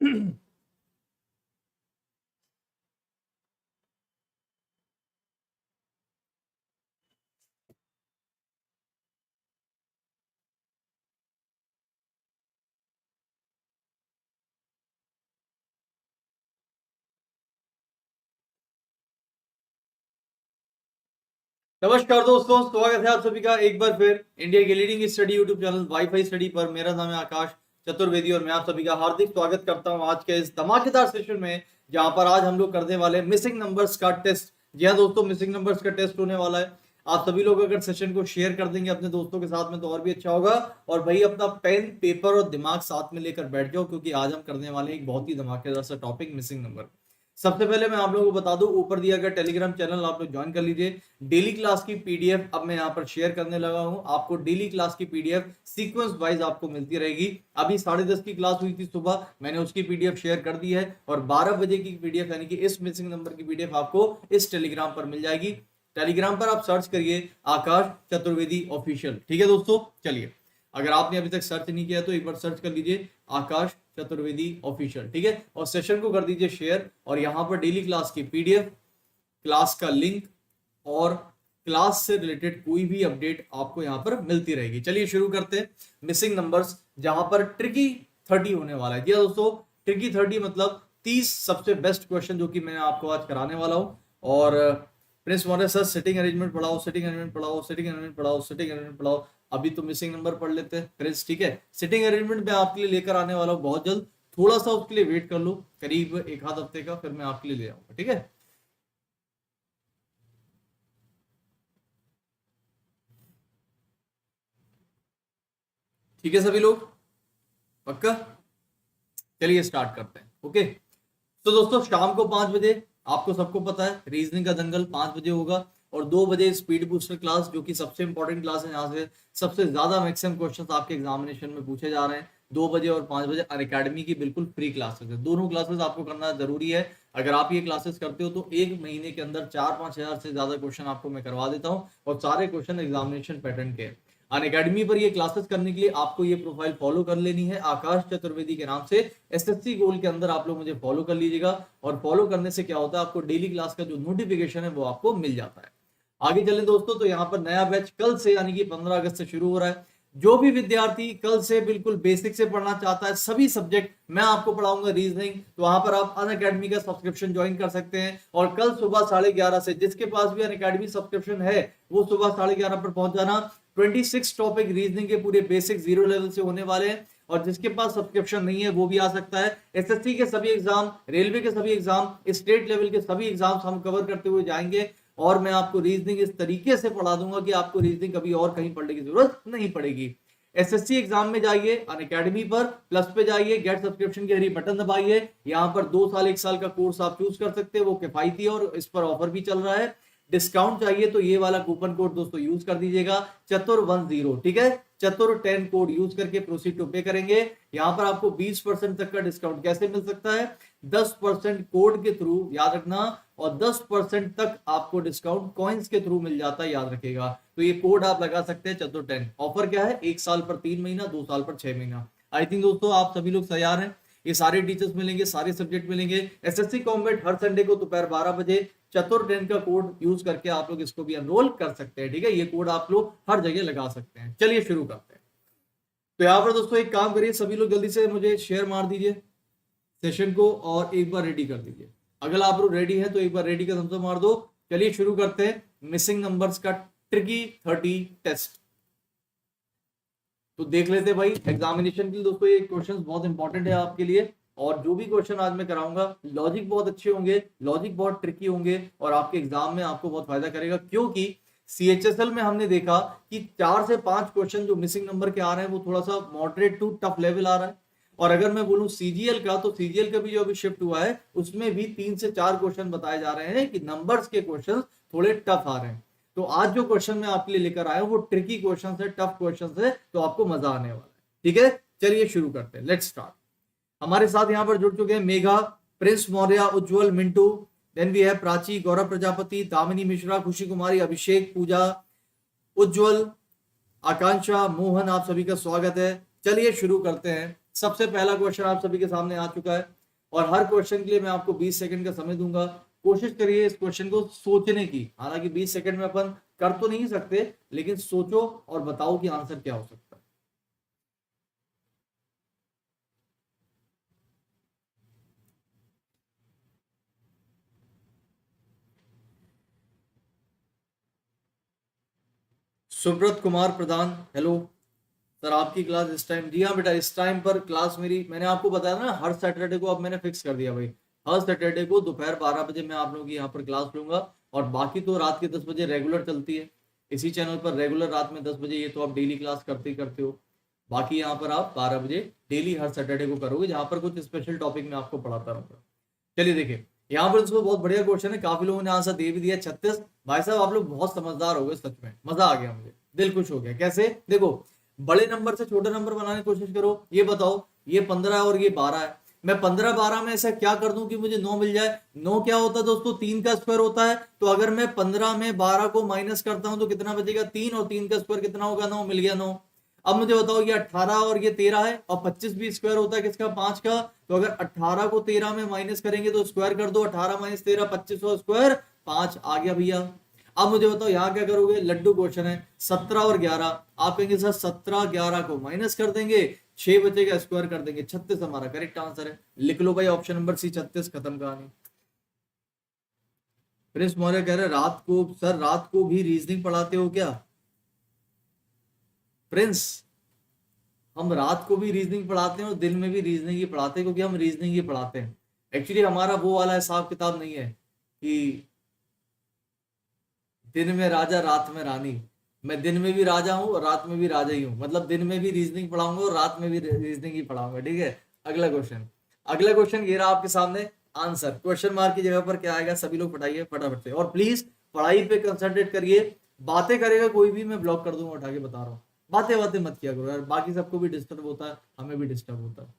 नमस्कार दोस्तों, स्वागत है आप सभी का एक बार फिर इंडिया की leading study YouTube channel wifi study पर। मेरा नाम है आकाश चतुर्वेदी और मैं आप सभी का हार्दिक स्वागत करता हूं आज के इस धमाकेदार सेशन में, जहां पर आज हम लोग करने वाले मिसिंग नंबर्स का टेस्ट। जी हाँ दोस्तों, मिसिंग नंबर्स का टेस्ट होने वाला है। आप सभी लोग अगर सेशन को शेयर कर देंगे अपने दोस्तों के साथ में तो और भी अच्छा होगा। और भाई अपना पेन पेपर और दिमाग साथ में लेकर बैठ जाओ, क्योंकि आज हम करने वाले एक बहुत ही धमाकेदार सा टॉपिक, मिसिंग नंबर। सबसे पहले मैं आप लोगों को बता दूं, ऊपर दिया गया टेलीग्राम चैनल आप लोग ज्वाइन कर लीजिए। डेली क्लास की पीडीएफ अब मैं यहाँ पर शेयर करने लगा हूँ। आपको डेली क्लास की पीडीएफ सीक्वेंस वाइज आपको मिलती रहेगी। अभी 10:30 की क्लास हुई थी सुबह, मैंने उसकी पीडीएफ शेयर कर दी है और 12 बजे की पीडीएफ यानी कि इस मिसिंग नंबर की पीडीएफ आपको इस टेलीग्राम पर मिल जाएगी। टेलीग्राम पर आप सर्च करिए आकाश चतुर्वेदी ऑफिशियल। ठीक है दोस्तों, चलिए अगर आपने अभी तक सर्च नहीं किया तो एक बार सर्च कर लीजिए आकाश चतुर्वेदी ऑफिशियल। ठीक है, और सेशन को कर दीजिए शेयर। और यहाँ पर डेली क्लास की पीडीएफ, क्लास का लिंक और क्लास से रिलेटेड कोई भी अपडेट आपको यहाँ पर मिलती रहेगी। चलिए शुरू करते हैं मिसिंग नंबर्स, जहां पर ट्रिकी 30 होने वाला है। जी हाँ दोस्तों, ट्रिकी 30 मतलब 30 सबसे बेस्ट क्वेश्चन जो कि मैं आपको आज कराने वाला हूँ। और Prince Maurya sir setting arrangement पढ़ाओ, सेटिंग अरेंजमेंट पढ़ाओ, सेटिंग अरेंजमेंट पढ़ाओ, सेटिंग अरेंजमेंट पढ़ाओ। अभी तो मिसिंग नंबर पढ़ लेते हैं प्रिंस। ठीक है, सेटिंग अरेंजमेंट मैं आपके लिए लेकर आने वाला हूँ बहुत जल्द। थोड़ा सा उसके लिए वेट कर लो, करीब एक आध हफ्ते का, फिर मैं आपके लिए ले आऊंगा। ठीक है, ठीक है सभी लोग, पक्का। चलिए स्टार्ट करते हैं। ओके, तो दोस्तों शाम को 5 बजे आपको सबको पता है रीजनिंग का दंगल 5 बजे होगा। और 2 बजे स्पीड बूस्टर क्लास, जो कि सबसे इंपॉर्टेंट क्लास है, यहाँ से सबसे ज्यादा मैक्सिमम क्वेश्चंस आपके एग्जामिनेशन में पूछे जा रहे हैं। 2 बजे और 5 बजे अनअकैडमी की बिल्कुल फ्री क्लासेस है। दोनों क्लासेस आपको करना जरूरी है। अगर आप ये क्लासेस करते हो तो एक महीने के अंदर 4-5 हजार से ज्यादा क्वेश्चन आपको मैं करवा देता हूँ, और सारे क्वेश्चन एग्जामिनेशन पैटर्न के। अनअकैडमी पर ये क्लासेस करने के लिए आपको ये प्रोफाइल फॉलो कर लेनी है आकाश चतुर्वेदी के नाम से। एसएससी गोल के अंदर आप लोग मुझे फॉलो कर लीजिएगा। और फॉलो करने से क्या होता है, आपको डेली क्लास का जो नोटिफिकेशन है वो आपको मिल जाता है। आगे चलें दोस्तों, तो यहाँ पर नया बैच कल से यानी कि 15 अगस्त से शुरू हो रहा है। जो भी विद्यार्थी कल से बिल्कुल बेसिक से पढ़ना चाहता है, सभी सब्जेक्ट मैं आपको पढ़ाऊंगा रीजनिंग, तो वहां पर आप अनअकैडमी का सब्सक्रिप्शन ज्वाइन कर सकते हैं। और कल सुबह 11:30 से, जिसके पास भी अनअकैडमी सब्सक्रिप्शन है वो सुबह 11:30 पर पहुंच जाना। 26 टॉपिक रीजनिंग के पूरे बेसिक जीरो लेवल से होने वाले हैं। और जिसके पास सब्सक्रिप्शन नहीं है वो भी आ सकता है। एसएससी के सभी एग्जाम, रेलवे के सभी एग्जाम, स्टेट लेवल के सभी एग्जाम्स हम कवर करते हुए जाएंगे। और मैं आपको रीजनिंग इस तरीके से पढ़ा दूंगा कि आपको रीजनिंग कभी और कहीं पढ़ने की जरूरत नहीं पड़ेगी। एसएससी एग्जाम में जाइए, अनअकैडमी पर प्लस पे जाइए, गेट सब्सक्रिप्शन की हरी बटन दबाइए। यहाँ पर 2 साल 1 साल का कोर्स आप चूज कर सकते हैं, वो किफायती है और इस पर ऑफर भी चल रहा है। डिस्काउंट चाहिए तो ये वाला कूपन कोड दोस्तों यूज कर दीजिएगा, चतुर10। ठीक है, चतुर10 कोड यूज करके प्रोसीड टू पे करेंगे। यहाँ पर आपको 20% तक का डिस्काउंट कैसे मिल सकता है, 10% कोड के थ्रू, याद रखना। और 10% तक आपको डिस्काउंट कॉइन्स के थ्रू मिल जाता है, याद रखेगा। तो ये कोड आप लगा सकते हैं चतुर10। ऑफर क्या है, 1 साल पर 3 महीना, 2 साल पर 6 महीना। आई थिंक दोस्तों आप सभी लोग तैयार हैं। ये सारे टीचर्स मिलेंगे, सारे सब्जेक्ट मिलेंगे। एसएससी कॉम्बैट हर संडे को दोपहर 12 बजे, चतुर10 का कोड यूज करके आप लोग इसको भी एनरोल कर सकते हैं। ठीक है, ये कोड आप लोग हर जगह लगा सकते हैं। चलिए शुरू करते हैं। तो यहाँ पर दोस्तों एक काम करिए, सभी लोग जल्दी से मुझे शेयर मार दीजिए सेशन को और एक बार रेडी कर दीजिए। अगर आप लोग रेडी हैं तो एक बार रेडी का थम्स अप मार दो। चलिए शुरू करते हैं मिसिंग नंबर्स का ट्रिकी 30 टेस्ट। तो देख लेते हैं भाई, एग्जामिनेशन के लिए दोस्तों ये क्वेश्चंस बहुत इंपॉर्टेंट है आपके लिए। और जो भी क्वेश्चन आज मैं कराऊंगा, लॉजिक बहुत अच्छे होंगे, लॉजिक बहुत ट्रिकी होंगे और आपके एग्जाम में आपको बहुत फायदा करेगा। क्योंकि सीएचएसएल में हमने देखा कि 4 से 5 क्वेश्चन जो मिसिंग नंबर के आ रहे हैं वो थोड़ा सा मॉडरेट टू टफ लेवल आ रहा है। और अगर मैं बोलूं सीजीएल का, तो सीजीएल का भी जो अभी शिफ्ट हुआ है उसमें भी 3 से 4 क्वेश्चन बताए जा रहे हैं कि नंबर्स के क्वेश्चन थोड़े टफ आ रहे हैं। तो आज जो क्वेश्चन मैं आपके लिए लेकर आया हूं वो ट्रिकी क्वेश्चन है, टफ क्वेश्चन है, तो आपको मजा आने वाला है। ठीक है, चलिए शुरू करते हैं, लेट्स स्टार्ट। हमारे साथ यहाँ पर जुड़ चुके हैं Megha, Prince Maurya, Ujjwal, Mintu, then we have Prachi, गौरव प्रजापति, दामिनी मिश्रा, खुशी कुमारी, अभिषेक, पूजा, उज्जवल, आकांक्षा, मोहन, आप सभी का स्वागत है। चलिए शुरू करते हैं सबसे पहला क्वेश्चन आप सभी के सामने आ चुका है और हर क्वेश्चन के लिए मैं आपको 20 सेकंड का समय दूंगा। कोशिश करिए इस क्वेश्चन को सोचने की, हालांकि 20 सेकंड में अपन कर तो नहीं सकते, लेकिन सोचो और बताओ कि आंसर क्या हो सकता है। सुब्रत कुमार प्रधान, हेलो सर, आपकी क्लास इस टाइम? जी हाँ बेटा, इस टाइम पर क्लास मेरी, मैंने आपको बताया ना हर सैटरडे को, अब मैंने फिक्स कर दिया भाई, हर सैटरडे को दोपहर 12 बजे मैं आप लोगों की यहाँ पर क्लास लूंगा और बाकी तो रात के 10 बजे रेगुलर चलती है इसी चैनल पर, रेगुलर रात में 10 बजे, ये तो आप डेली क्लास करते ही करते हो। बाकी यहाँ पर आप 12 बजे डेली हर सैटरडे को करोगे, जहाँ पर कुछ स्पेशल टॉपिक में आपको पढ़ाता रहूंगा। चलिए देखिए, यहाँ पर इसको बहुत बढ़िया क्वेश्चन है, काफी लोगों ने आंसर दे भी दिया 36। भाई साहब आप लोग बहुत समझदार हो गए, सच में मजा आ गया, मुझे दिल खुश हो गया। कैसे? देखो, बड़े नंबर से छोटे नंबर बनाने की कोशिश करो। ये बताओ, ये 15 है और ये 12 है, मैं 15 12 में ऐसा क्या कर दूं कि मुझे 9 मिल जाए। 9 क्या होता है दोस्तों? 3 का स्क्वायर होता है। तो अगर मैं 15 में 12 को माइनस करता हूं तो कितना बचेगा? 3, और 3 का स्क्वायर कितना होगा? 9, मिल गया 9। अब मुझे बताओ, ये 18 और ये 13 है और 25 भी स्क्वायर होता है किसका? 5 का। तो अगर 18 को 13 में माइनस करेंगे तो स्क्वायर कर दो, 18 माइनस 13 25 और स्क्वायर 5 आ गया भैया। अब मुझे बताओ यहाँ क्या करोगे? लड्डू क्वेश्चन है। 17 और 11, आप कहेंगे सर 17 11 को माइनस कर देंगे, 6 बचेगा, स्क्वायर कर देंगे, 36 हमारा करेक्ट आंसर है। लिख लो भाई ऑप्शन नंबर सी 36, खत्म कहानी। प्रिंस मौर्य कह रहे रात को, सर रात को भी रीजनिंग पढ़ाते हो क्या? प्रिंस, हम रात को भी रीजनिंग पढ़ाते हैं और दिन में भी रीजनिंग ही पढ़ाते हैं, क्योंकि हम रीजनिंग ही पढ़ाते हैं। एक्चुअली हमारा वो वाला हिसाब किताब नहीं है कि दिन में राजा रात में रानी। मैं दिन में भी राजा हूँ और रात में भी राजा ही हूँ, मतलब दिन में भी रीजनिंग पढ़ाऊंगा और रात में भी रीजनिंग ही पढ़ाऊंगा, ठीक है। अगला क्वेश्चन, अगला क्वेश्चन ये रहा आपके सामने। आंसर क्वेश्चन मार्क की जगह पर क्या आएगा? सभी लोग पढ़ाइए फटाफट से, और प्लीज पढ़ाई पे कंसंट्रेट करिए। बातें करेगा कोई भी, मैं ब्लॉक कर दूंगा, उठा के बता रहा हूँ। बातें बातें मत किया करो यार, बाकी सबको भी डिस्टर्ब होता है, हमें भी डिस्टर्ब होता है।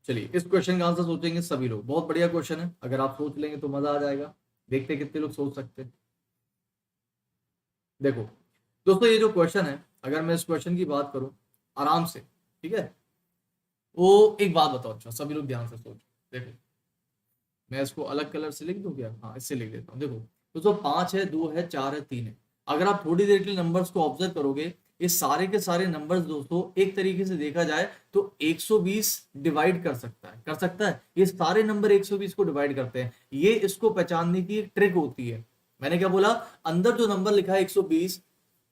चलिए इस क्वेश्चन का आंसर सोचेंगे सभी लोग, बहुत बढ़िया क्वेश्चन है, अगर आप सोच लेंगे तो मजा आ जाएगा। देखते हैं कितने लोग सोच सकते हैं। देखो दोस्तों, ये जो क्वेश्चन है, अगर मैं इस क्वेश्चन की बात करूं आराम से, ठीक है, वो एक बात बताओ, अच्छा सभी लोग ध्यान से सोचो। देखो, मैं इसको अलग कलर से लिख दूं क्या? हाँ, इससे लिख देता हूँ। देखो दोस्तों, 5 है, 2 है, 4 है, 3 है। अगर आप थोड़ी देर के लिए नंबर्स को ऑब्जर्व करोगे, ये सारे के सारे नंबर्स दोस्तों एक तरीके से देखा जाए तो 120 डिवाइड कर सकता है। ये सारे नंबर 120 को डिवाइड करते हैं। ये इसको पहचानने की एक ट्रिक होती है। मैंने क्या बोला? अंदर जो नंबर लिखा है 120,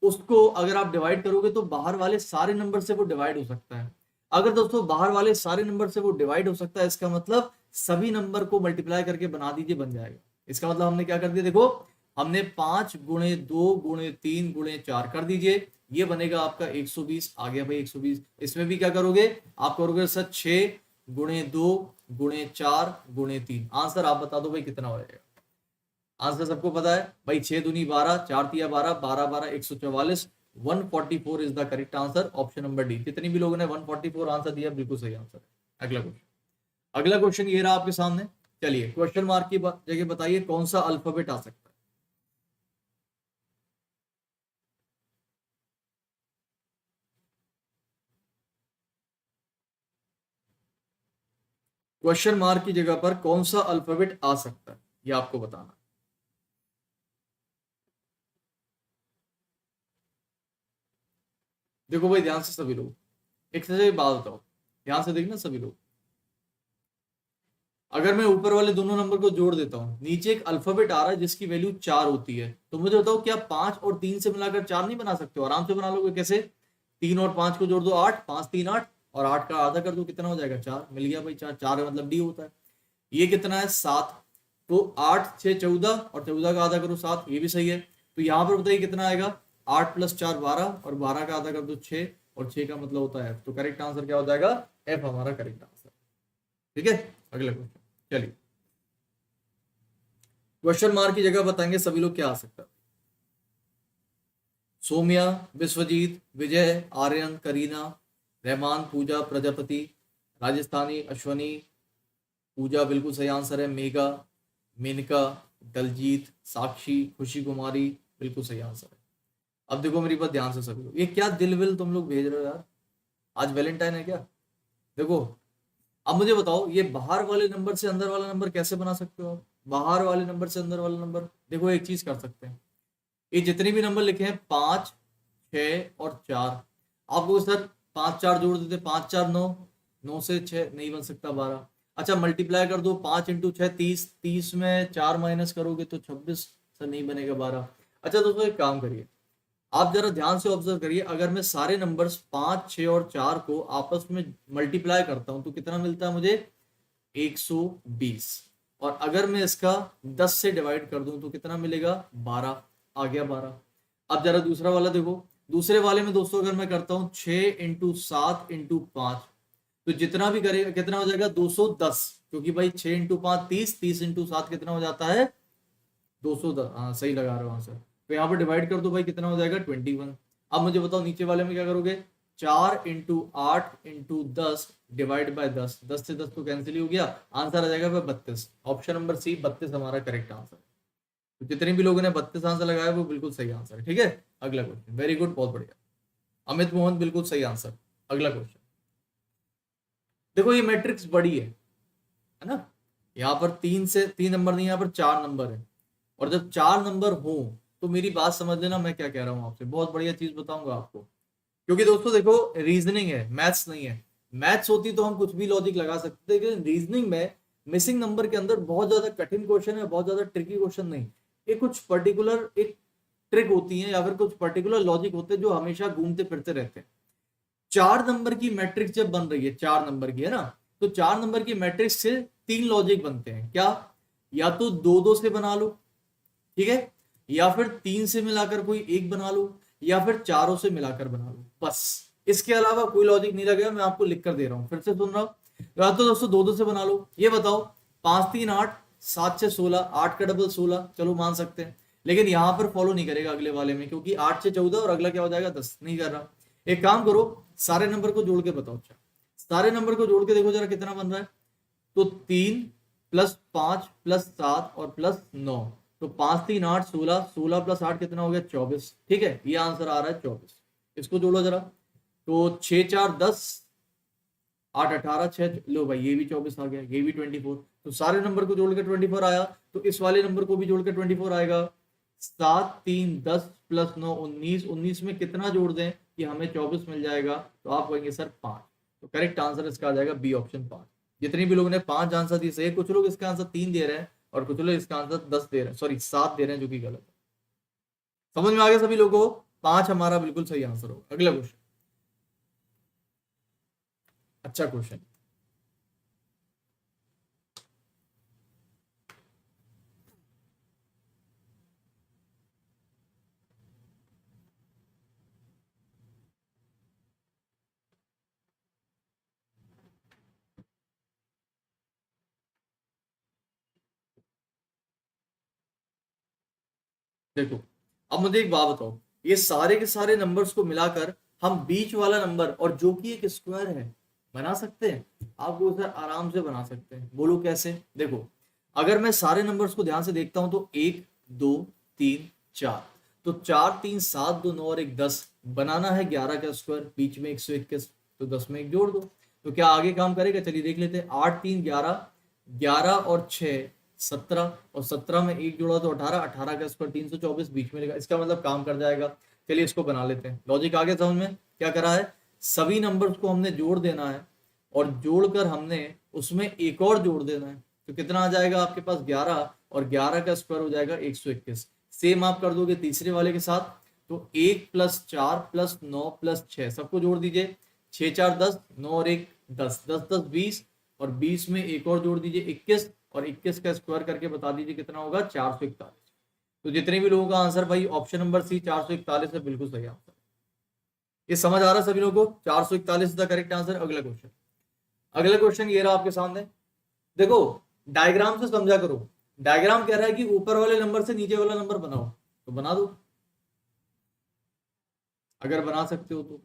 उसको अगर आप डिवाइड करोगे तो बाहर वाले सारे नंबर से वो डिवाइड हो सकता है। अगर दोस्तों बाहर वाले सारे नंबर से वो डिवाइड हो सकता है, इसका मतलब सभी नंबर को मल्टीप्लाई करके बना दीजिए, बन जाएगा। इसका मतलब हमने क्या कर दिया? देखो, हमने 5 गुणे 2 गुणे 3 गुणे 4 कर दीजिए, ये बनेगा आपका 120। आ गया भाई 120। इसमें भी क्या करोगे? आप करोगे सर 6 गुणे 2 गुणे 4 गुणे 3। आंसर आप बता दो भाई कितना हो जाएगा? आंसर सबको पता है भाई, 6 दूनी 12, 4 तिया 12, 12 12 144, 144 is the correct answer, option number D. कितनी भी लोगों ने 144 आंसर दिया, बिल्कुल सही आंसर है। अगला क्वेश्चन, अगला क्वेश्चन ये रहा आपके सामने। चलिए क्वेश्चन मार्क की जगह बताइए कौन सा अल्फाबेट आ सकता है? क्वेश्चन मार्क की जगह पर कौन सा अल्फाबेट आ सकता है, ये आपको बताना। देखो भाई ध्यान से सभी लोग, एक से बात बताओ, ध्यान से देखना सभी लोग। अगर मैं ऊपर वाले दोनों नंबर को जोड़ देता हूं, नीचे एक अल्फाबेट आ रहा है जिसकी वैल्यू 4 होती है, तो मुझे बताओ क्या 5 और 3 से मिलाकर 4 नहीं बना सकते हो? आराम से बना लोगे। कैसे? 3 और 5 को जोड़ दो 8, 5 3 8, और 8 का आधा कर दो, कितना हो जाएगा? 4। मिल गया भाई 4, 4 मतलब डी होता है। ये कितना है? 7। तो 8 6 14, और 14 का आधा करो 7, ये भी सही है। तो यहाँ पर बताइए कितना आएगा? 8 + 4 12, और 12 का आधा कर दो 6, और 6 का मतलब होता है F। तो करेक्ट आंसर क्या हो जाएगा? F हमारा करेक्ट आंसर। ठीक है, अगला क्वेश्चन। चलिए क्वेश्चन मार्क की जगह बताएंगे सभी लोग क्या आ सकता है। सोम्या, विश्वजीत, विजय, आर्यन, करीना, रहमान, पूजा, प्रजापति, राजस्थानी, अश्वनी, पूजा बिल्कुल सही आंसर है, मेघा, मेनका, दलजीत, साक्षी, खुशी कुमारी, बिल्कुल सही आंसर है। अब देखो मेरी बात ध्यान से सभी लोग, ये क्या दिल विल तुम लोग भेज रहे हो यार, आज वैलेंटाइन है क्या? देखो अब मुझे बताओ, ये बाहर वाले नंबर से अंदर वाला नंबर कैसे बना सकते हो आप? बाहर वाले नंबर से अंदर वाला नंबर, देखो एक चीज कर सकते हैं, ये जितने भी नंबर लिखे हैं 5, 6 और 4, आपको सर 5 4 जोड़ देते, 5 4 9, 9 से 6 नहीं बन सकता 12। अच्छा मल्टीप्लाई कर दो, 5 इंटू 6 30, 30 में 4 माइनस करोगे तो 26, सर नहीं बनेगा 12। अच्छा दोस्तों एक काम करिए, आप जरा ध्यान से ऑब्जर्व करिए, अगर मैं सारे नंबर्स 5 6 और 4 को आपस में मल्टीप्लाई करता हूं तो कितना मिलता है मुझे? 120। और अगर मैं इसका 10 से डिवाइड कर दूं तो कितना मिलेगा? 12। आ गया 12। अब जरा दूसरा वाला देखो, दूसरे वाले में दोस्तों अगर मैं करता हूं 6 इंटू 7 इंटू 5, तो जितना भी करेगा कितना हो जाएगा? 210, क्योंकि भाई 6 इंटू 5 30, 30 इंटू 7 कितना हो जाता है? 210। हाँ सही लगा रहे हो आंसर। तो यहाँ पर डिवाइड कर दो भाई, कितना हो जाएगा? 21। अब मुझे बताओ नीचे वाले में क्या करोगे? 4 इंटू 8 इंटू 10 डिवाइड बाय 10, 10 से 10 तो कैंसिल ही हो गया, आंसर आ जाएगा 32। ऑप्शन नंबर सी 32 हमारा करेक्ट आंसर। तो जितने भी लोगों ने 32 आंसर लगाया वो बिल्कुल सही आंसर है। ठीक है, अगला क्वेश्चन, वेरी गुड, बहुत बढ़िया। अमित मोहन बिल्कुल सही आंसर। अगला क्वेश्चन देखो, ये मैट्रिक्स बड़ी है ना, यहाँ पर 3 नंबर नहीं, यहाँ पर 4 नंबर है, और जब 4 नंबर हो तो मेरी बात समझ लेना मैं क्या कह रहा हूँ आपसे, बहुत बढ़िया चीज बताऊंगा आपको। क्योंकि दोस्तों देखो, रीजनिंग है, मैथ्स नहीं है। मैथ्स होती तो हम कुछ भी लॉजिक लगा सकते थे, लेकिन रीजनिंग में मिसिंग नंबर के अंदर बहुत ज्यादा कठिन क्वेश्चन है, बहुत ज्यादा ट्रिकी क्वेश्चन नहीं, ये कुछ पर्टिकुलर एक ट्रिक होती है या फिर कुछ पर्टिकुलर लॉजिक होते हैं जो हमेशा घूमते फिरते रहते हैं। 4 नंबर की मैट्रिक्स जब बन रही है, 4 नंबर की है ना, तो 4 नंबर की मैट्रिक्स से 3 लॉजिक बनते हैं क्या? या तो 2 2 से बना लो, ठीक है, या फिर 3 से मिलाकर कोई एक बना लो, या फिर चारों से मिलाकर बना लो, बस। इसके अलावा कोई लॉजिक नहीं लगेगा, मैं आपको लिख कर दे रहा हूं, फिर से सुन रहा हूं। या तो दोस्तों 2 2 से बना लो। ये बताओ, 5 3 8, 7 6 16, 8 का डबल 16, चलो मान सकते हैं, लेकिन यहां पर फॉलो नहीं करेगा अगले वाले में, क्योंकि 8 से 14 और अगला क्या हो जाएगा? 10, नहीं कर रहा। एक काम करो, सारे नंबर को जोड़ के बताओ। अच्छा सारे नंबर को जोड़ के देखो जरा कितना बन रहा है। तो 3 प्लस 5 प्लस 7 और प्लस 9, तो 5 3 8 16, 16 प्लस 8 कितना हो गया? 24। ठीक है, ये आंसर आ रहा है 24। इसको जोड़ो जरा, तो 6 4 10, 8 18, 6, लो भाई ये भी 24 आ गया, ये भी 24। तो सारे नंबर को जोड़ के 24 आया, तो इस वाले नंबर को भी जोड़ के 24 आएगा। 7 3 10 प्लस 9 19, 19 में कितना जोड़ दें कि हमें 24 मिल जाएगा? तो आप कहेंगे सर 5। तो करेक्ट आंसर इसका आ जाएगा बी ऑप्शन 5। जितने भी लोगों ने 5 आंसर दिए सही, कुछ लोग इसका आंसर 3 दे रहे हैं और कुछ लोग इसका आंसर 10 दे रहे हैं, सॉरी 7 दे रहे हैं, जो कि गलत है। समझ में आ गया सभी लोगों को? 5 हमारा बिल्कुल सही आंसर होगा। अगला क्वेश्चन, अच्छा क्वेश्चन, देखो अब मुझे एक बात बताओ, ये सारे के सारे नंबर्स को मिलाकर हम बीच वाला नंबर, और जो कि एक स्क्वायर है, बना सकते हैं? आपको उसे आराम से बना सकते हैं, बोलो कैसे? देखो अगर मैं सारे नंबर्स को ध्यान से देखता हूं तो 1 2 3 4, तो 4 3 7 2 9 और 1 10, बनाना है 11 का स्क्वायर, बीच में 121, तो 10 में 1 जोड़ दो, तो क्या आगे काम करेगा? चलिए देख लेते हैं। 8 3 11, 11 और 6 17, और 17 में 1 जोड़ा तो 18, 18 का स्क्वायर 324, बीच में लेगा, इसका मतलब काम कर जाएगा। चलिए इसको बना लेते हैं। लॉजिक आगे समझ में? क्या करा है, सभी नंबर्स को हमने जोड़ देना है, और जोड़कर हमने उसमें एक और जोड़ देना है, तो कितना आ जाएगा आपके पास? 11, और 11 का स्क्वायर हो जाएगा 121। सेम आप कर दोगे तीसरे वाले के साथ, तो 1 प्लस 4 प्लस 9 प्लस 6, सबको जोड़ दीजिए। 6 4 10, 9 और 1 10, 10 10 20, और 20 में एक और जोड़ दीजिए 21, और 21 का स्क्वायर करके बता दीजिए कितना होगा? 441। तो जितने भी लोगों का आंसर भाई ऑप्शन नंबर सी 441 है, बिल्कुल सही आंसर। ये समझ आ रहा है सभी लोगों को? 441 द करेक्ट आंसर। अगला क्वेश्चन, अगला क्वेश्चन ये रहा आपके सामने। देखो डायग्राम से समझा करो, डायग्राम कह रहा है कि ऊपर वाले नंबर से नीचे वाला नंबर बनाओ, तो बना दो अगर बना सकते हो तो।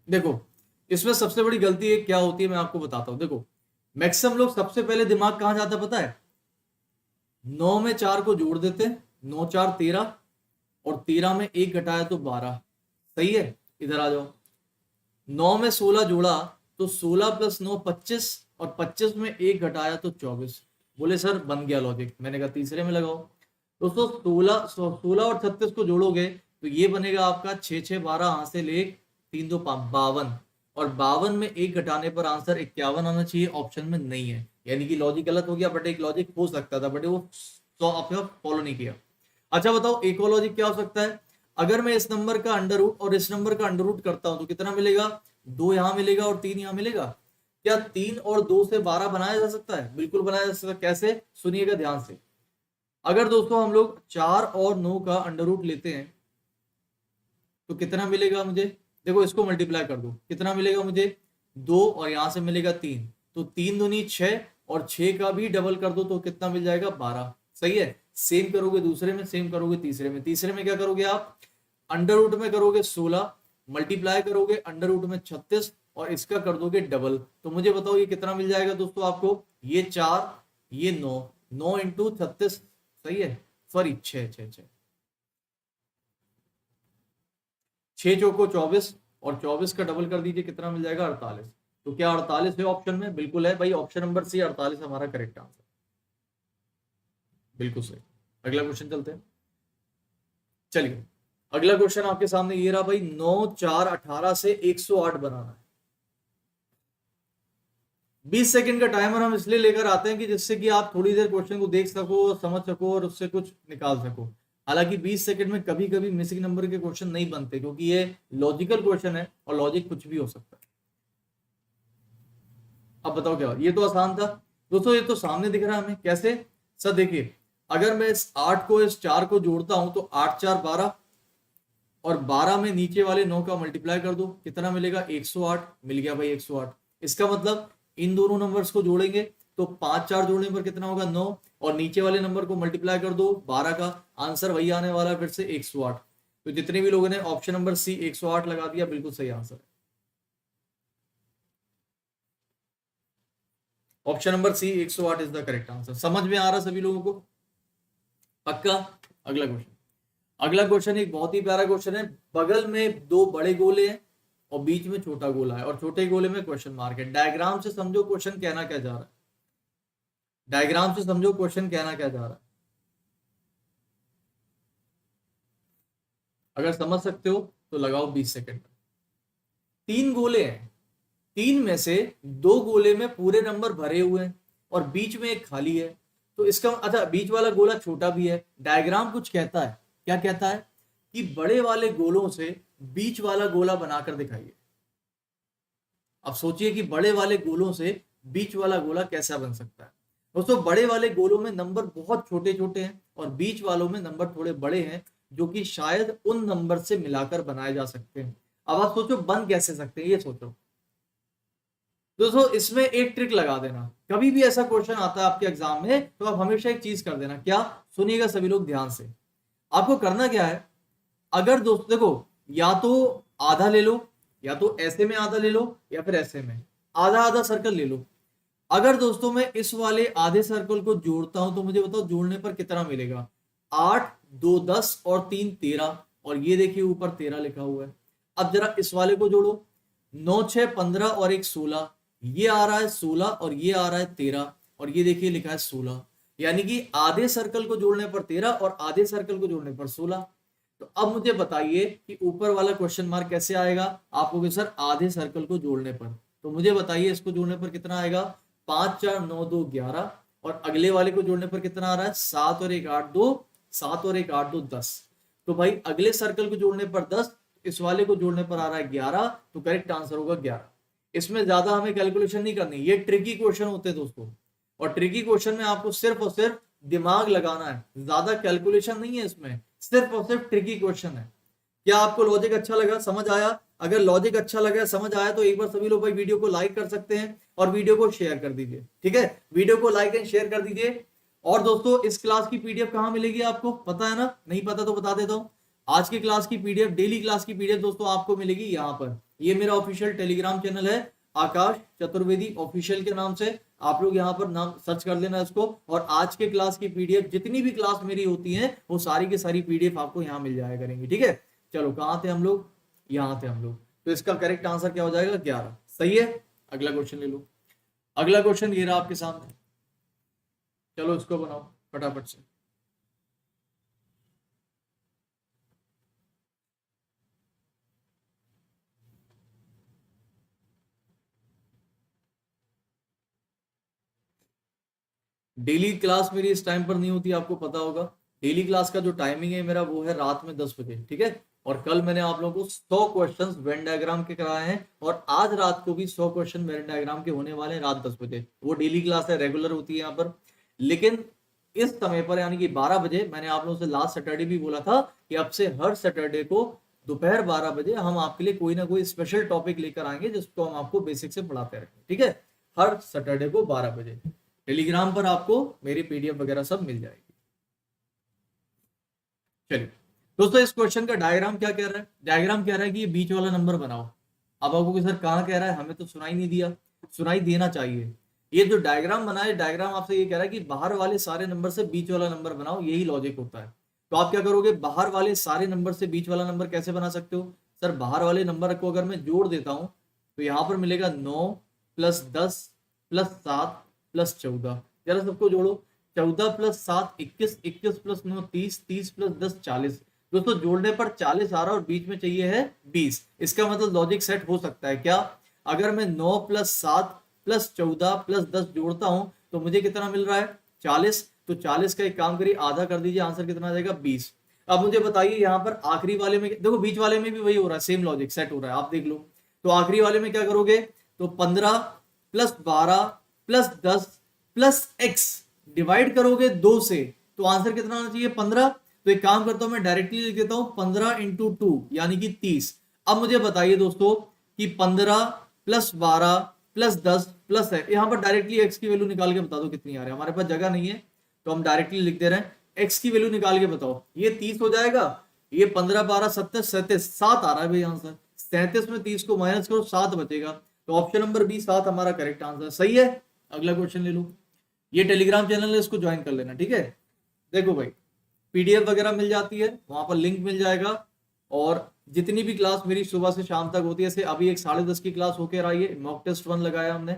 देखो इसमें सबसे बड़ी गलती क्या होती है मैं आपको बताता हूं। देखो मैक्सिमम लोग सबसे पहले दिमाग कहां जाता पता है, 9 में 4 को जोड़ देते हैं, 9 4 13, और 13 में 1 घटाया तो 12। सही है, इधर आ जाओ। 9 में 16 जोड़ा तो 16 प्लस 9 25, और 25 में 1 घटाया तो 24। बोले सर बन गया लॉजिक, मैंने कहा तीसरे में लगाओ। दोस्तों 16 और 36 को जोड़ोगे तो ये बनेगा आपका 6 6 12 हासिल 1 3 2 52, और 52 में 1 घटाने पर आंसर 51 आना चाहिए, ऑप्शन में नहीं है। यानी कि लॉजिक गलत हो गया, बट एक लॉजिक हो सकता था, बट वो तो आपने फॉलो नहीं किया। अच्छा बताओ एक और लॉजिक क्या हो सकता है, अगर मैं इस नंबर का अंडर रूट और इस नंबर का अंडर रूट करता हूं तो कितना मिलेगा, 2 यहां मिलेगा और 3 यहां मिलेगा। क्या 3 और 2 से 12 बनाया जा सकता है? बिल्कुल बनाया जा सकता है। कैसे, सुनिएगा ध्यान से। अगर दोस्तों हम लोग 4 और 9 का अंडर रूट लेते हैं तो कितना मिलेगा मुझे, देखो इसको मल्टीप्लाई कर दो, कितना मिलेगा मुझे, 2 और यहां से मिलेगा 3, तो 3 दूनी 6, और 6 का भी डबल कर दो तो कितना मिल जाएगा, 12। सही है। सेम करोगे दूसरे में, सेम करोगे तीसरे में। तीसरे में क्या करोगे आप, अंडर रूट में करोगे 16, मल्टीप्लाई करोगे अंडर रूट में 36, और इसका कर दोगे डबल। तो मुझे बताओ ये कितना मिल जाएगा दोस्तों आपको, ये 4 ये 9, 9 इंटू 36, सही है, सॉरी 6 6 6, 6 चौको 24, और 24 का डबल कर दीजिए, कितना मिल जाएगा, 48। तो क्या 48 है ऑप्शन में? बिल्कुल है भाई, ऑप्शन नंबर सी 48 हमारा करेक्ट आंसर, बिल्कुल सही। अगला क्वेश्चन चलते हैं। चलिए अगला क्वेश्चन आपके सामने ये रहा भाई, 9 4 18 से 108 बनाना है। 20 सेकंड का टाइमर हम इसलिए लेकर आते हैं कि जिससे कि आप थोड़ी देर क्वेश्चन को देख सको, समझ सको और उससे कुछ निकाल सको। हालांकि 20 सेकंड में कभी कभी मिसिंग नंबर के क्वेश्चन नहीं बनते, क्योंकि ये लॉजिकल क्वेश्चन है और लॉजिक कुछ भी हो सकता है। अब बताओ क्या, ये तो आसान था दोस्तों, ये तो सामने दिख रहा है हमें। कैसे सर, देखिए अगर मैं इस 8 को इस 4 को जोड़ता हूं तो 8 4 12, और 12 में नीचे वाले 9 का मल्टीप्लाई कर दो, कितना मिलेगा, 108। मिल गया भाई 108। इसका मतलब इन दोनों नंबर्स को जोड़ेंगे तो 5 4 जोड़ने पर कितना होगा, 9, और नीचे वाले नंबर को मल्टीप्लाई कर दो 12 का, आंसर वही आने वाला है फिर से 108। तो जितने भी लोगों ने ऑप्शन नंबर सी 108 लगा दिया, बिल्कुल सही आंसर है, option number C 108 is the correct answer. समझ में आ रहा सभी लोगों को, पक्का? अगला क्वेश्चन, अगला क्वेश्चन एक बहुत ही प्यारा क्वेश्चन है। बगल में 2 बड़े गोले हैं और बीच में छोटा गोला है, और छोटे गोले में क्वेश्चन मार्क है। डायग्राम से समझो क्वेश्चन कहना क्या जा रहा है, डायग्राम से समझो क्वेश्चन कहना क्या जा रहा है। अगर समझ सकते हो तो लगाओ 20 सेकंड। 3 गोले हैं, 3 में से 2 गोले में पूरे नंबर भरे हुए हैं और बीच में एक खाली है। तो इसका अच्छा, बीच वाला गोला छोटा भी है। डायग्राम कुछ कहता है, क्या कहता है कि बड़े वाले गोलों से बीच वाला गोला बनाकर दिखाइए। अब सोचिए कि बड़े वाले गोलों से बीच वाला गोला कैसा बन सकता है। दोस्तों बड़े वाले गोलों में नंबर बहुत छोटे छोटे हैं और बीच वालों में नंबर थोड़े बड़े हैं, जो कि शायद उन नंबर से मिलाकर बनाए जा सकते हैं। अब आप सोचो बन कैसे सकते हैं, ये सोचो। दोस्तों इसमें एक ट्रिक लगा देना, कभी भी ऐसा क्वेश्चन आता है आपके एग्जाम में तो आप हमेशा एक चीज कर देना, क्या, सुनिएगा सभी लोग ध्यान से। आपको करना क्या है, अगर दोस्तों देखो, या तो आधा ले लो, या तो ऐसे में आधा ले लो, या फिर ऐसे में आधा आधा सर्कल ले लो। अगर दोस्तों मैं इस वाले आधे सर्कल को जोड़ता हूं तो मुझे बताओ जोड़ने पर कितना मिलेगा, 8 2 10 और 3 13, और ये देखिए ऊपर 13 लिखा हुआ है। अब जरा इस वाले को जोड़ो, 9 6 15 और 1 16, ये आ रहा है 16 और ये आ रहा है 13, और ये देखिए लिखा है 16। यानी कि आधे सर्कल को जोड़ने पर 13 और आधे सर्कल को जोड़ने पर 16। तो अब मुझे बताइए कि ऊपर वाला क्वेश्चन मार्क कैसे आएगा, आप कहोगे सर आधे सर्कल को जोड़ने पर। तो मुझे बताइए इसको जोड़ने पर कितना आएगा, 5 4 9 2 11, और अगले वाले को जोड़ने पर कितना आ रहा है, 7 और 1 8 2, 7 और 1 8 2 10। तो भाई अगले सर्कल को जोड़ने पर 10, इस वाले को जोड़ने पर आ रहा है 11, तो करेक्ट आंसर होगा 11। इसमें ज्यादा हमें कैलकुलेशन नहीं करनी, ये ट्रिकी क्वेश्चन होते हैं दोस्तों, और ट्रिकी क्वेश्चन में आपको सिर्फ और सिर्फ दिमाग लगाना है, ज्यादा कैलकुलेशन नहीं है इसमें, सिर्फ और सिर्फ ट्रिकी क्वेश्चन है। क्या आपको लॉजिक अच्छा लगा, समझ आया? अगर लॉजिक अच्छा लगा, समझ आया, तो एक बार सभी लोग भाई वीडियो को लाइक कर सकते हैं और वीडियो को शेयर कर दीजिए। ठीक है, वीडियो को लाइक एंड शेयर कर दीजिए। और दोस्तों इस क्लास की पीडीएफ कहां मिलेगी आपको पता है ना, नहीं पता तो बता देता हूं। आज की क्लास की पीडीएफ, डेली क्लास की पीडीएफ दोस्तों आपको मिलेगी यहाँ पर, ये मेरा ऑफिशियल टेलीग्राम चैनल है, आकाश चतुर्वेदी ऑफिशियल के नाम से। आप लोग यहाँ पर नाम सर्च कर लेना इसको, और आज के क्लास की पीडीएफ, जितनी भी क्लास मेरी होती है वो सारी की सारी पीडीएफ आपको यहाँ मिल जाया करेंगी, ठीक है। चलो कहाँ थे हम लोग, यहाँ थे हम लोग। तो इसका करेक्ट आंसर क्या हो जाएगा, 11। सही है। अगला क्वेश्चन ले लो। अगला क्वेश्चन ये रहा आपके सामने, चलो इसको बनाओ फटाफट से। डेली क्लास मेरी इस टाइम पर नहीं होती, आपको पता होगा। डेली क्लास का जो टाइमिंग है मेरा वो है रात में 10 बजे, ठीक है। और कल मैंने आप लोगों को 100 क्वेश्चंस वेन डायग्राम के कराए हैं, और आज रात को भी 100 क्वेश्चन वेन डायग्राम के होने वाले हैं रात 10 बजे। वो डेली क्लास है, रेगुलर होती है यहाँ पर। लेकिन इस समय पर यानी कि 12 बजे, मैंने आप लोगों से लास्ट सैटरडे भी बोला था कि अब से हर सैटरडे को दोपहर 12 बजे हम आपके लिए कोई ना कोई स्पेशल टॉपिक लेकर आएंगे जिसको हम आपको बेसिक से पढ़ाते रहेंगे, ठीक है। हर सैटरडे को 12 बजे टेलीग्राम पर आपको मेरी पीडीएफ वगैरह सब मिल जाएगी। चलिए दोस्तों, इस क्वेश्चन का डायग्राम क्या कह रहा है, डायग्राम कह रहा है कि ये बीच वाला नंबर बनाओ। अब आपको कि सर कहाँ कह रहा है, हमें तो सुनाई नहीं दिया, सुनाई देना चाहिए। ये जो डायग्राम बना है, डायग्राम आपसे ये कह रहा है कि बाहर वाले सारे नंबर से बीच वाला नंबर बनाओ, यही लॉजिक होता है। तो आप क्या करोगे, बाहर वाले सारे नंबर से बीच वाला नंबर कैसे बना सकते हो। सर बाहर वाले नंबर को अगर मैं जोड़ देता हूं तो यहाँ पर मिलेगा 9 + 10 + 7 + 14। जरा सबको जोड़ो, 14 + 7 21, 21 + 9 30, 30 + 10 40। दोस्तों जोड़ने पर 40 आ रहा है और बीच में चाहिए है 20। इसका मतलब लॉजिक सेट हो सकता है क्या, अगर मैं 9 + 7 + 14 + 10 जोड़ता हूं तो मुझे कितना मिल रहा है, 40। तो 40 का एक काम करिए, आधा कर दीजिए, आंसर कितना आ जाएगा, 20। अब मुझे बताइए यहाँ पर आखिरी वाले में, देखो बीच वाले में भी वही हो रहा है, सेम लॉजिक सेट हो रहा है, आप देख लो। तो आखिरी वाले में क्या करोगे, तो 15 + 12 + 10 + x डिवाइड करोगे 2 से, तो आंसर कितना आना चाहिए, 15। तो एक काम करता हूं मैं डायरेक्टली लिख देता हूं 15 × 2 यानी कि 30। अब मुझे बताइए दोस्तों कि 15 + 12 + 10 + है, यहाँ पर डायरेक्टली x की वैल्यू निकाल के बता दो कितनी आ रही है। हमारे पास जगह नहीं है तो हम डायरेक्टली लिख दे रहे हैं, x की वैल्यू निकाल के बताओ। ये 30 हो जाएगा, ये 15 12 17 37 7 आ रहा है भाई आंसर। 37 में 30 को माइनस करो, 7 बचेगा। तो ऑप्शन नंबर बी 7 हमारा करेक्ट आंसर। सही है। अगला क्वेश्चन ले लो। ये टेलीग्राम चैनल है, इसको ज्वाइन कर लेना, ठीक है। देखो भाई पीडीएफ वगैरह मिल जाती है, वहां पर लिंक मिल जाएगा। और जितनी भी क्लास मेरी सुबह से शाम तक होती है, जैसे अभी एक 10:30 की क्लास होकर आई है, मॉक टेस्ट 1 लगाया हमने,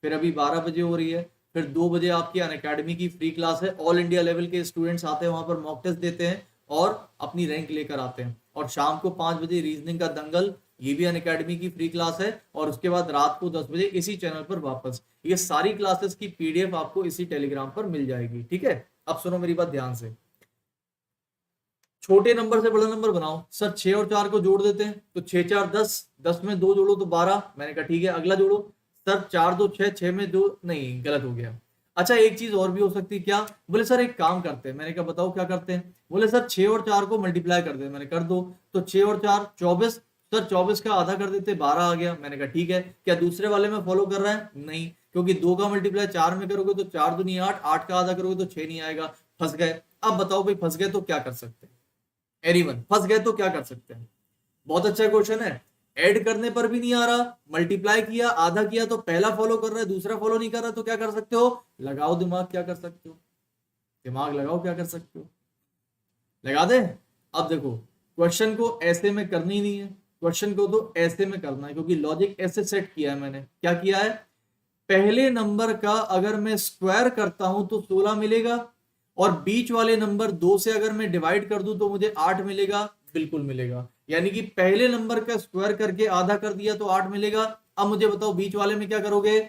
फिर अभी 12 बजे हो रही है, फिर 2 बजे आपकी अनअकैडमी की फ्री क्लास है। ऑल इंडिया लेवल के स्टूडेंट्स आते हैं वहां पर, मॉक टेस्ट देते हैं और अपनी रैंक लेकर आते हैं। और शाम को 5 बजे रीजनिंग का दंगल, ये भी अनअकैडमी की फ्री क्लास है। और उसके बाद रात को 10 बजे इसी चैनल पर वापस। ये सारी क्लासेस की पीडीएफ आपको इसी टेलीग्राम पर मिल जाएगी, ठीक है। अब सुनो मेरी बात ध्यान से, छोटे नंबर से बड़ा नंबर बनाओ। सर 6 और 4 को जोड़ देते हैं, तो 6 4 10, 10 में 2 जोड़ो तो 12। मैंने कहा ठीक है, अगला जोड़ो। सर 4 2 6, 6 में 2, नहीं गलत हो गया। अच्छा एक चीज और भी हो सकती है, क्या, बोले सर एक काम करते हैं। मैंने कहा बताओ क्या करते हैं। बोले सर 6 और 4 को मल्टीप्लाई कर दे। मैंने कर दो। तो 6 और 4 24। सर 24 का आधा कर देते, 12 आ गया। मैंने कहा ठीक है। क्या दूसरे वाले में फॉलो कर रहा है, नहीं, क्योंकि 2 का मल्टीप्लाई 4 में करोगे तो 4 दूनी 8, 8 का आधा करोगे तो 6 नहीं आएगा। फंस गए। अब बताओ भाई फंस गए तो क्या कर सकते हैं, एनीवन फंस गए तो क्या कर सकते हैं। बहुत अच्छा क्वेश्चन है। ऐड करने पर भी नहीं आ रहा, मल्टीप्लाई किया आधा किया तो पहला फॉलो कर रहा है, दूसरा फॉलो नहीं कर रहा, तो क्या कर सकते हो, लगाओ दिमाग, क्या कर सकते हो, दिमाग लगाओ, क्या कर सकते हो, लगा दे। अब देखो क्वेश्चन को ऐसे में करनी ही नहीं है, क्वेश्चन को तो ऐसे में करना है, क्योंकि लॉजिक ऐसे सेट किया है मैंने। क्या किया है, पहले नंबर का अगर मैं स्क्वायर करता हूं तो 16 मिलेगा, और बीच वाले नंबर 2 से अगर मैं डिवाइड कर दूं तो मुझे 8 मिलेगा, बिल्कुल मिलेगा। यानी कि पहले नंबर का स्क्वायर करके आधा कर दिया तो 8 मिलेगा। अब मुझे बताओ बीच वाले में क्या करोगे,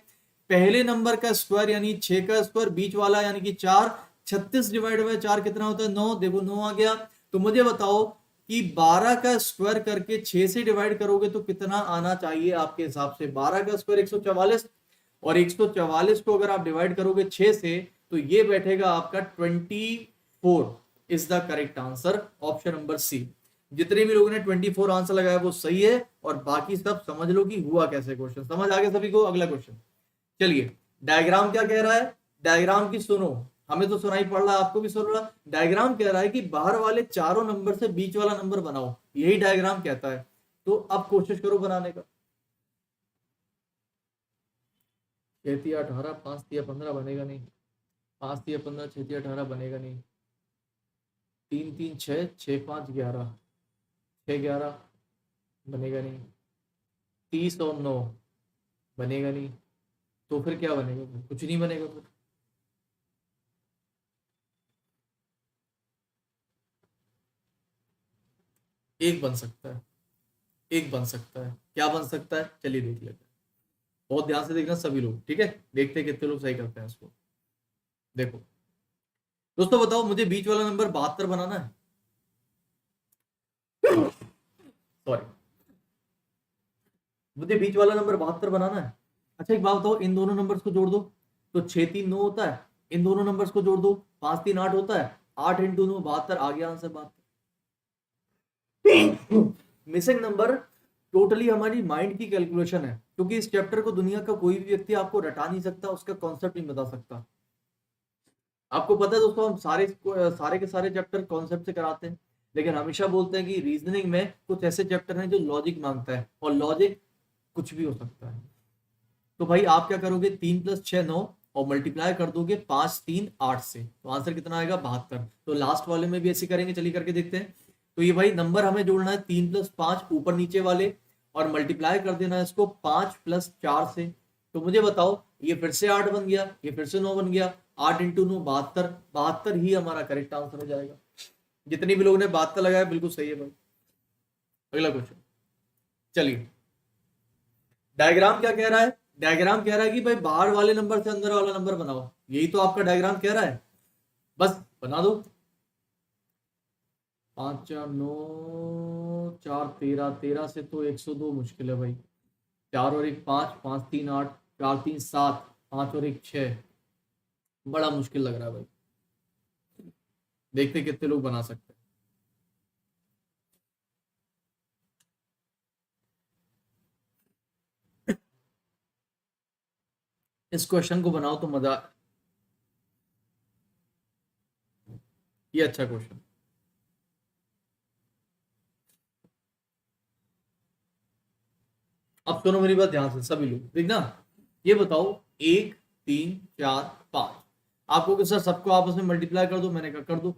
पहले नंबर का स्क्वायर यानी 6 का स्क्वायर, बीच वाला यानी कि 4, 36 डिवाइड बाय 4 कितना होता है, 9। देखो 9 आ गया। तो मुझे बताओ कि 12 का स्क्वायर करके 6 से डिवाइड करोगे तो कितना आना चाहिए आपके हिसाब से। 12 का स्क्वायर 144, और 144 को अगर आप डिवाइड करोगे 6 से तो ये बैठेगा आपका 24 is the correct answer, option number C. जितने भी लोगों ने 24 आंसर लगाया वो सही है, और बाकी सब समझ लो कि हुआ कैसे क्वेश्चन। समझ आ गया सभी को। अगला क्वेश्चन चलिए, डायग्राम क्या कह रहा है, डायग्राम की सुनो, हमें तो सुनाई पड़ रहा है, आपको भी सुन रहा। डायग्राम कह रहा है कि बाहर वाले चारों नंबर से बीच वाला नंबर बनाओ, यही डायग्राम कहता है। तो अब कोशिश करो बनाने का। 6 3 18, 5 3 15 बनेगा नहीं, 5 3 15, 6 3 18 बनेगा नहीं, 3 3 6, 6 5 11, 6 11 बनेगा नहीं, 30 और 9 बनेगा नहीं, तो फिर क्या बनेगा? कुछ नहीं बनेगा फिर। एक बन सकता है, एक बन सकता है, क्या बन सकता है चलिए देख लेते हैं। बहुत ध्यान से देखना सभी लोग, ठीक है, देखते हैं कितने लोग सही करते हैं इसको। देखो दोस्तों बताओ, मुझे बीच वाला नंबर 72 बनाना है। सॉरी, मुझे बीच वाला नंबर 72 बनाना है। अच्छा एक बात बताओ, इन दोनों नंबर्स को जोड़ दो तो 6 3 9 होता है, इन दोनों नंबर्स को जोड़ दो 5 3 8 होता है, 8 इंटू 9 72, आ गया आंसर 72। मिसिंग नंबर टोटली हमारी माइंड की कैलकुलेशन है, क्योंकि इस चैप्टर को दुनिया का कोई भी व्यक्ति आपको रटा नहीं सकता, उसका कॉन्सेप्ट नहीं बता सकता। आपको पता है दोस्तों, हम सारे के सारे चैप्टर कॉन्सेप्ट से कराते हैं, लेकिन हमेशा बोलते हैं कि रीजनिंग में कुछ ऐसे चैप्टर हैं जो लॉजिक मांगता है, और लॉजिक कुछ भी हो सकता है। तो भाई आप क्या करोगे, 3 + 6 9 और मल्टीप्लाई कर दोगे 5 3 8 से, तो आंसर कितना आएगा 72। तो लास्ट वाले में भी ऐसे करेंगे, चलिए करके देखते हैं। तो ये भाई नंबर हमें जोड़ना है 3 + 5 ऊपर नीचे वाले, और मल्टीप्लाई कर देना है इसको 5 + 4 से। तो मुझे बताओ, ये फिर से 8 बन गया, ये फिर से 9 बन गया, 8 इंटू 9 72, 72 ही हमारा करेक्ट आंसर हो जाएगा। जितने भी लोगों ने 72 लगाया बिल्कुल सही है भाई। अगला क्वेश्चन, चलिए डायग्राम क्या कह रहा है? डायग्राम कह रहा है कि भाई बाहर वाले नंबर से अंदर वाला नंबर बनाओ, यही तो आपका डायग्राम कह रहा है, बस बना दो। 5 4 9, 4 13, 13 से तो 102 मुश्किल है भाई, 4 और 1 5, 5 3 8, 4 3 7, 5 और 1 6, बड़ा मुश्किल लग रहा है भाई। देखते कितने लोग बना सकते हैं। इस क्वेश्चन को बनाओ तो मजा, ये अच्छा क्वेश्चन। अब सुनो मेरी बात ध्यान से सभी लोग, देखना। ये बताओ 1 3 4 5, आपको कि सर सबको आपस में मल्टीप्लाई कर दो, मैंने कहा कर दो।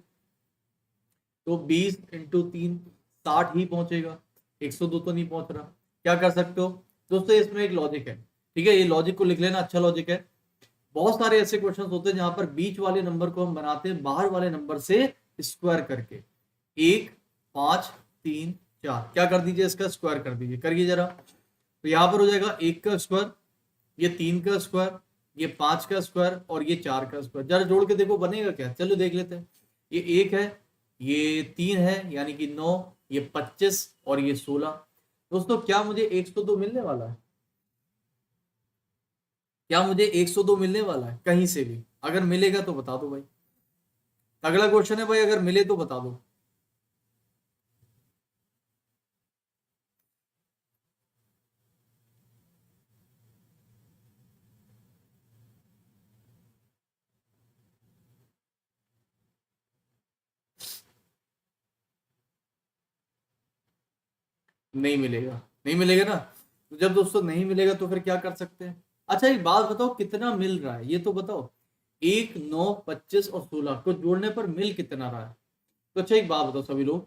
तो 20 इंटू 3 60 ही पहुंचेगा, 102 तो नहीं पहुंच रहा। क्या कर सकते हो दोस्तों, इसमें एक लॉजिक है, ठीक है, ये लॉजिक को लिख लेना, अच्छा लॉजिक है। बहुत सारे ऐसे क्वेश्चंस होते हैं जहां पर बीच वाले नंबर को हम बनाते हैं बाहर वाले नंबर से स्क्वायर करके। 1 5 3 4, क्या कर दीजिए, इसका स्क्वायर कर दीजिए, करिए जरा। तो यहां पर हो जाएगा 1 का स्क्वायर, ये 3 का स्क्वायर, ये 5 का स्क्वायर, और ये 4 का स्क्वायर। जरा जोड़ के देखो बनेगा क्या, चलो देख लेते हैं। ये 1 है, ये 3 है यानी कि 9, ये 25 और ये 16। दोस्तों क्या मुझे 102 मिलने वाला है? क्या मुझे 102 मिलने वाला है कहीं से भी? अगर मिलेगा तो बता दो भाई। अगला क्वेश्चन है भाई, अगर मिले तो बता दो। नहीं मिलेगा, नहीं मिलेगा ना। तो जब दोस्तों नहीं मिलेगा तो फिर क्या कर सकते हैं? अच्छा एक बात बताओ, कितना मिल रहा है ये तो बताओ। 1 9 25 और 16 को जोड़ने पर मिल कितना रहा है? तो अच्छा एक बात बताओ सभी लोग,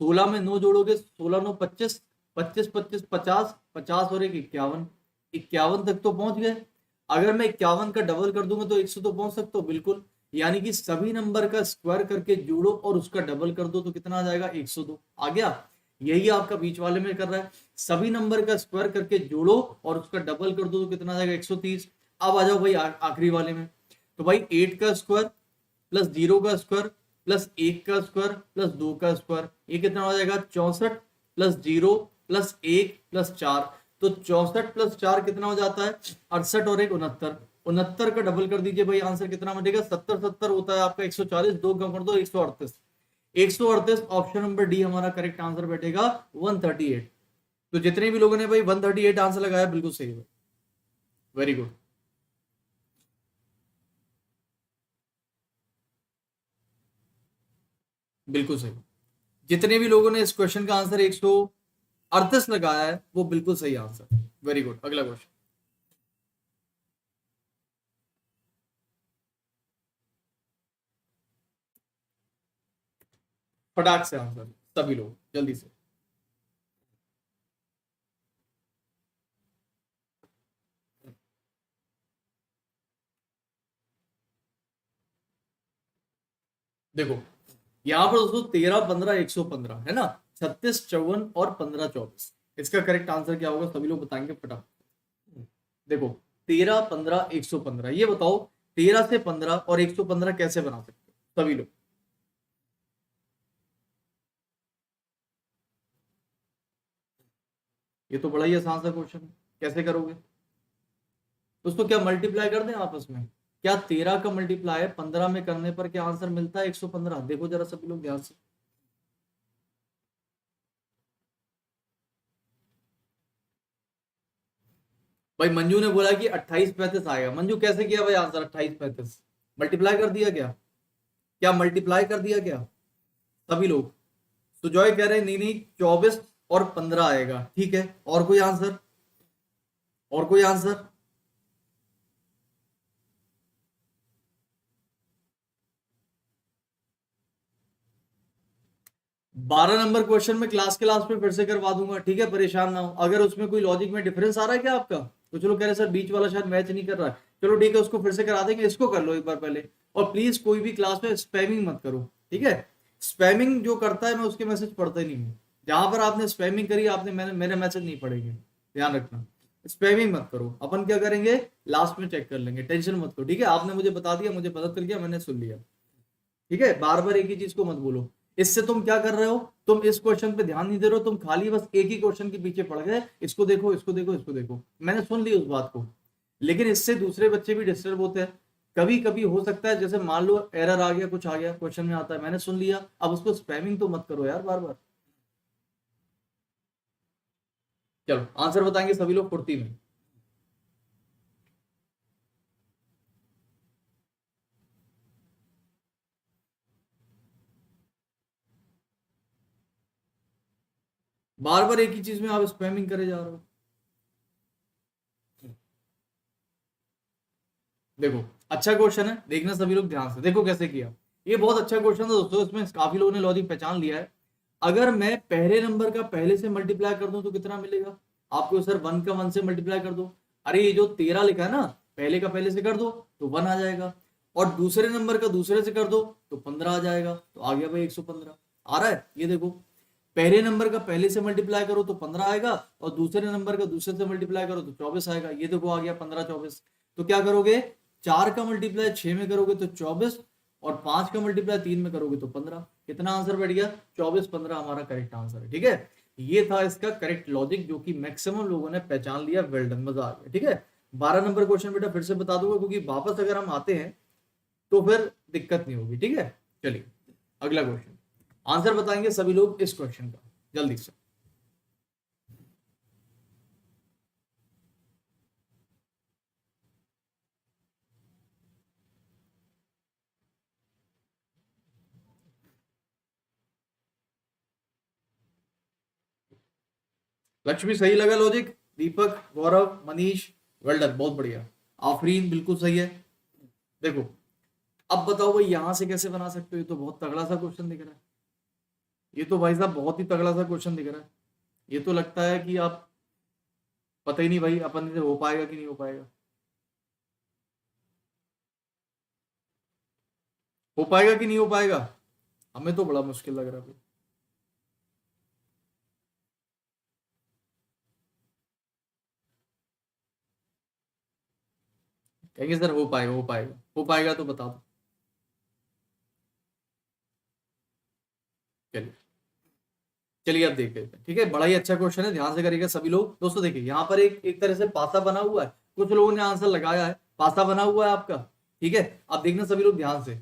16 में 9 जोड़ोगे, 16 9 25, 25 25 50, 50 और एक 51, 51 तक तो पहुंच गए। अगर मैं 51 का डबल कर दूंगा तो 100 तो पहुंच सकता हूँ बिल्कुल। यानी कि सभी नंबर का स्क्वायर करके जोड़ो और उसका डबल कर दो तो कितना आ जाएगा, 102 आ गया। यही आपका बीच वाले में कर रहा है, सभी नंबर का स्क्वायर करके जोड़ो और उसका डबल कर दो तो कितना आ जाएगा, 130। अब आ जाओ भाई आखिरी वाले में। तो भाई 8 का स्क्वायर प्लस 0 का स्क्वायर प्लस 1 का स्क्वायर प्लस 2 का स्क्वायर, ये कितना हो जाएगा, 64 प्लस 0 प्लस 1 प्लस 4। तो 64 प्लस 4 कितना हो जाता है, 68 और 1 69। 69 का डबल कर दीजिए भाई, आंसर कितना बनेगा, 70 70 होता है आपका 140, 2 कम कर दो 138। 138 ऑप्शन नंबर डी हमारा करेक्ट आंसर बैठेगा 138। तो जितने भी लोगों ने भाई 138 आंसर लगाया बिल्कुल सही है, वेरी गुड। बिल्कुल सही, जितने भी लोगों ने इस क्वेश्चन का आंसर 138 लगाया है वो बिल्कुल सही आंसर, वेरी गुड। अगला क्वेश्चन, फटाक से आंसर सभी लोग जल्दी से। देखो यहाँ पर दोस्तों 13 15 115 है ना, 36 54 और 15 24, इसका करेक्ट आंसर क्या होगा सभी लोग बताएंगे फटाफट। देखो 13 15 115, ये बताओ 13 से 15 और 115 कैसे बना सकते हो सभी लोग। ये तो बड़ा ही आसान सा क्वेश्चन है, कैसे करोगे दोस्तों? क्या मल्टीप्लाई कर दें आपस में? क्या 13 का मल्टीप्लाई 15 में करने पर क्या आंसर मिलता है? 115। देखो जरा सभी लोग ध्यान से। भाई मंजू ने बोला कि 28 35 आएगा। मंजू कैसे किया भाई आंसर 28 35? मल्टीप्लाई कर दिया क्या? क्या मल्टीप्लाई कर दिया क्या सभी लोग? सुजॉय कह रहे हैं नहीं नहीं 24 और 15 आएगा। ठीक है, और कोई आंसर? और कोई आंसर? 12 नंबर क्वेश्चन में क्लास के लास्ट में फिर से करवा दूंगा, ठीक है, परेशान ना हो। अगर उसमें कोई लॉजिक में डिफरेंस आ रहा है क्या आपका? कुछ लोग कह रहे हैं सर बीच वाला शायद मैच नहीं कर रहा है, चलो ठीक है उसको फिर से करा देंगे, इसको कर लो एक बार पहले। और प्लीज कोई भी क्लास में स्पैमिंग मत करो, ठीक है? स्पैमिंग जो करता है मैं उसके मैसेज पढ़ता ही नहीं हूँ। जहां पर आपने स्पैमिंग करी आपने मेरे मैसेज नहीं पढ़ेंगे, ध्यान रखना। स्पैमिंग मत करो। अपन क्या करेंगे लास्ट में चेक कर लेंगे, टेंशन मत करो, ठीक है? आपने मुझे बता दिया, मुझे मदद कर दिया, मैंने सुन लिया, ठीक है? बार बार एक ही चीज को मत बोलो। इससे तुम क्या कर रहे हो, तुम इस क्वेश्चन पे ध्यान नहीं दे रहे हो, तुम खाली बस एक ही क्वेश्चन के पीछे पड़ गए, इसको देखो इसको देखो इसको देखो। मैंने सुन ली उस बात को, लेकिन इससे दूसरे बच्चे भी डिस्टर्ब होते हैं। कभी कभी हो सकता है जैसे मान लो एरर आ गया, कुछ आ गया क्वेश्चन में आता है, मैंने सुन लिया, अब उसको स्पैमिंग तो मत करो यार बार बार। चलो आंसर बताएंगे सभी लोग फुर्ती में। बार बार एक ही चीज में आप स्पैमिंग करे जा रहे हो। देखो अच्छा क्वेश्चन है, देखना सभी लोग ध्यान से, देखो कैसे किया। ये बहुत अच्छा क्वेश्चन है दोस्तों, इसमें काफी लोगों ने लॉजिक पहचान लिया है। अगर मैं पहले नंबर का पहले से मल्टीप्लाई कर दूं तो कितना मिलेगा आपको? सर 1 का 1 से मल्टीप्लाई कर दो। अरे ये जो 13 लिखा है ना, पहले का पहले से कर दो तो 1 आ जाएगा, और दूसरे नंबर का दूसरे से कर दो तो 15 आ जाएगा, तो आ गया भाई 115। आ रहा है ये देखो, पहले नंबर का पहले से मल्टीप्लाई करो तो 15 आएगा, और दूसरे नंबर का दूसरे से मल्टीप्लाई करो तो 24 आएगा। ये देखो आ गया 15 24। तो क्या करोगे, 4 का मल्टीप्लाई 6 में करोगे तो 24, और 5 का मल्टीप्लाई 3 में करोगे तो 15। कितना आंसर बैठ गया? 24 15 हमारा करेक्ट आंसर है, ठीक है? ये था इसका करेक्ट लॉजिक जो कि मैक्सिमम लोगों ने पहचान लिया। वेल डन, मजा आ गया, ठीक है? 12 नंबर क्वेश्चन बेटा फिर से बता दूंगा, क्योंकि वापस अगर हम आते हैं तो फिर दिक्कत नहीं होगी, ठीक है? चलिए अगला क्वेश्चन, आंसर बताएंगे सभी लोग इस क्वेश्चन का जल्दी से। लक्ष्मी सही लगा लॉजिक, दीपक गौरव मनीष वेल डन, बहुत बढ़िया। आफरीन बिल्कुल सही है। देखो अब बताओ भाई यहां से कैसे बना सकते हो? ये तो बहुत तगड़ा सा क्वेश्चन दिख रहा है, ये तो भाई साहब बहुत ही तगड़ा सा क्वेश्चन दिख रहा है। ये तो लगता है कि आप पता ही नहीं भाई अपन से हो पाएगा कि नहीं हो पाएगा। हो पाएगा कि नहीं हो पाएगा? हमें तो बड़ा मुश्किल लग रहा है भाई। कहेंगे सर हो पाएगा हो पाएगा हो पाएगा, तो बता दो। चलिए चलिए अब देख लेते हैं, ठीक है? बड़ा ही अच्छा क्वेश्चन है, ध्यान से करिएगा सभी लोग। दोस्तों देखिए यहाँ पर एक तरह से पासा बना हुआ है, कुछ लोगों ने आंसर लगाया है, पासा बना हुआ है आपका, ठीक है? अब देखना सभी लोग ध्यान से।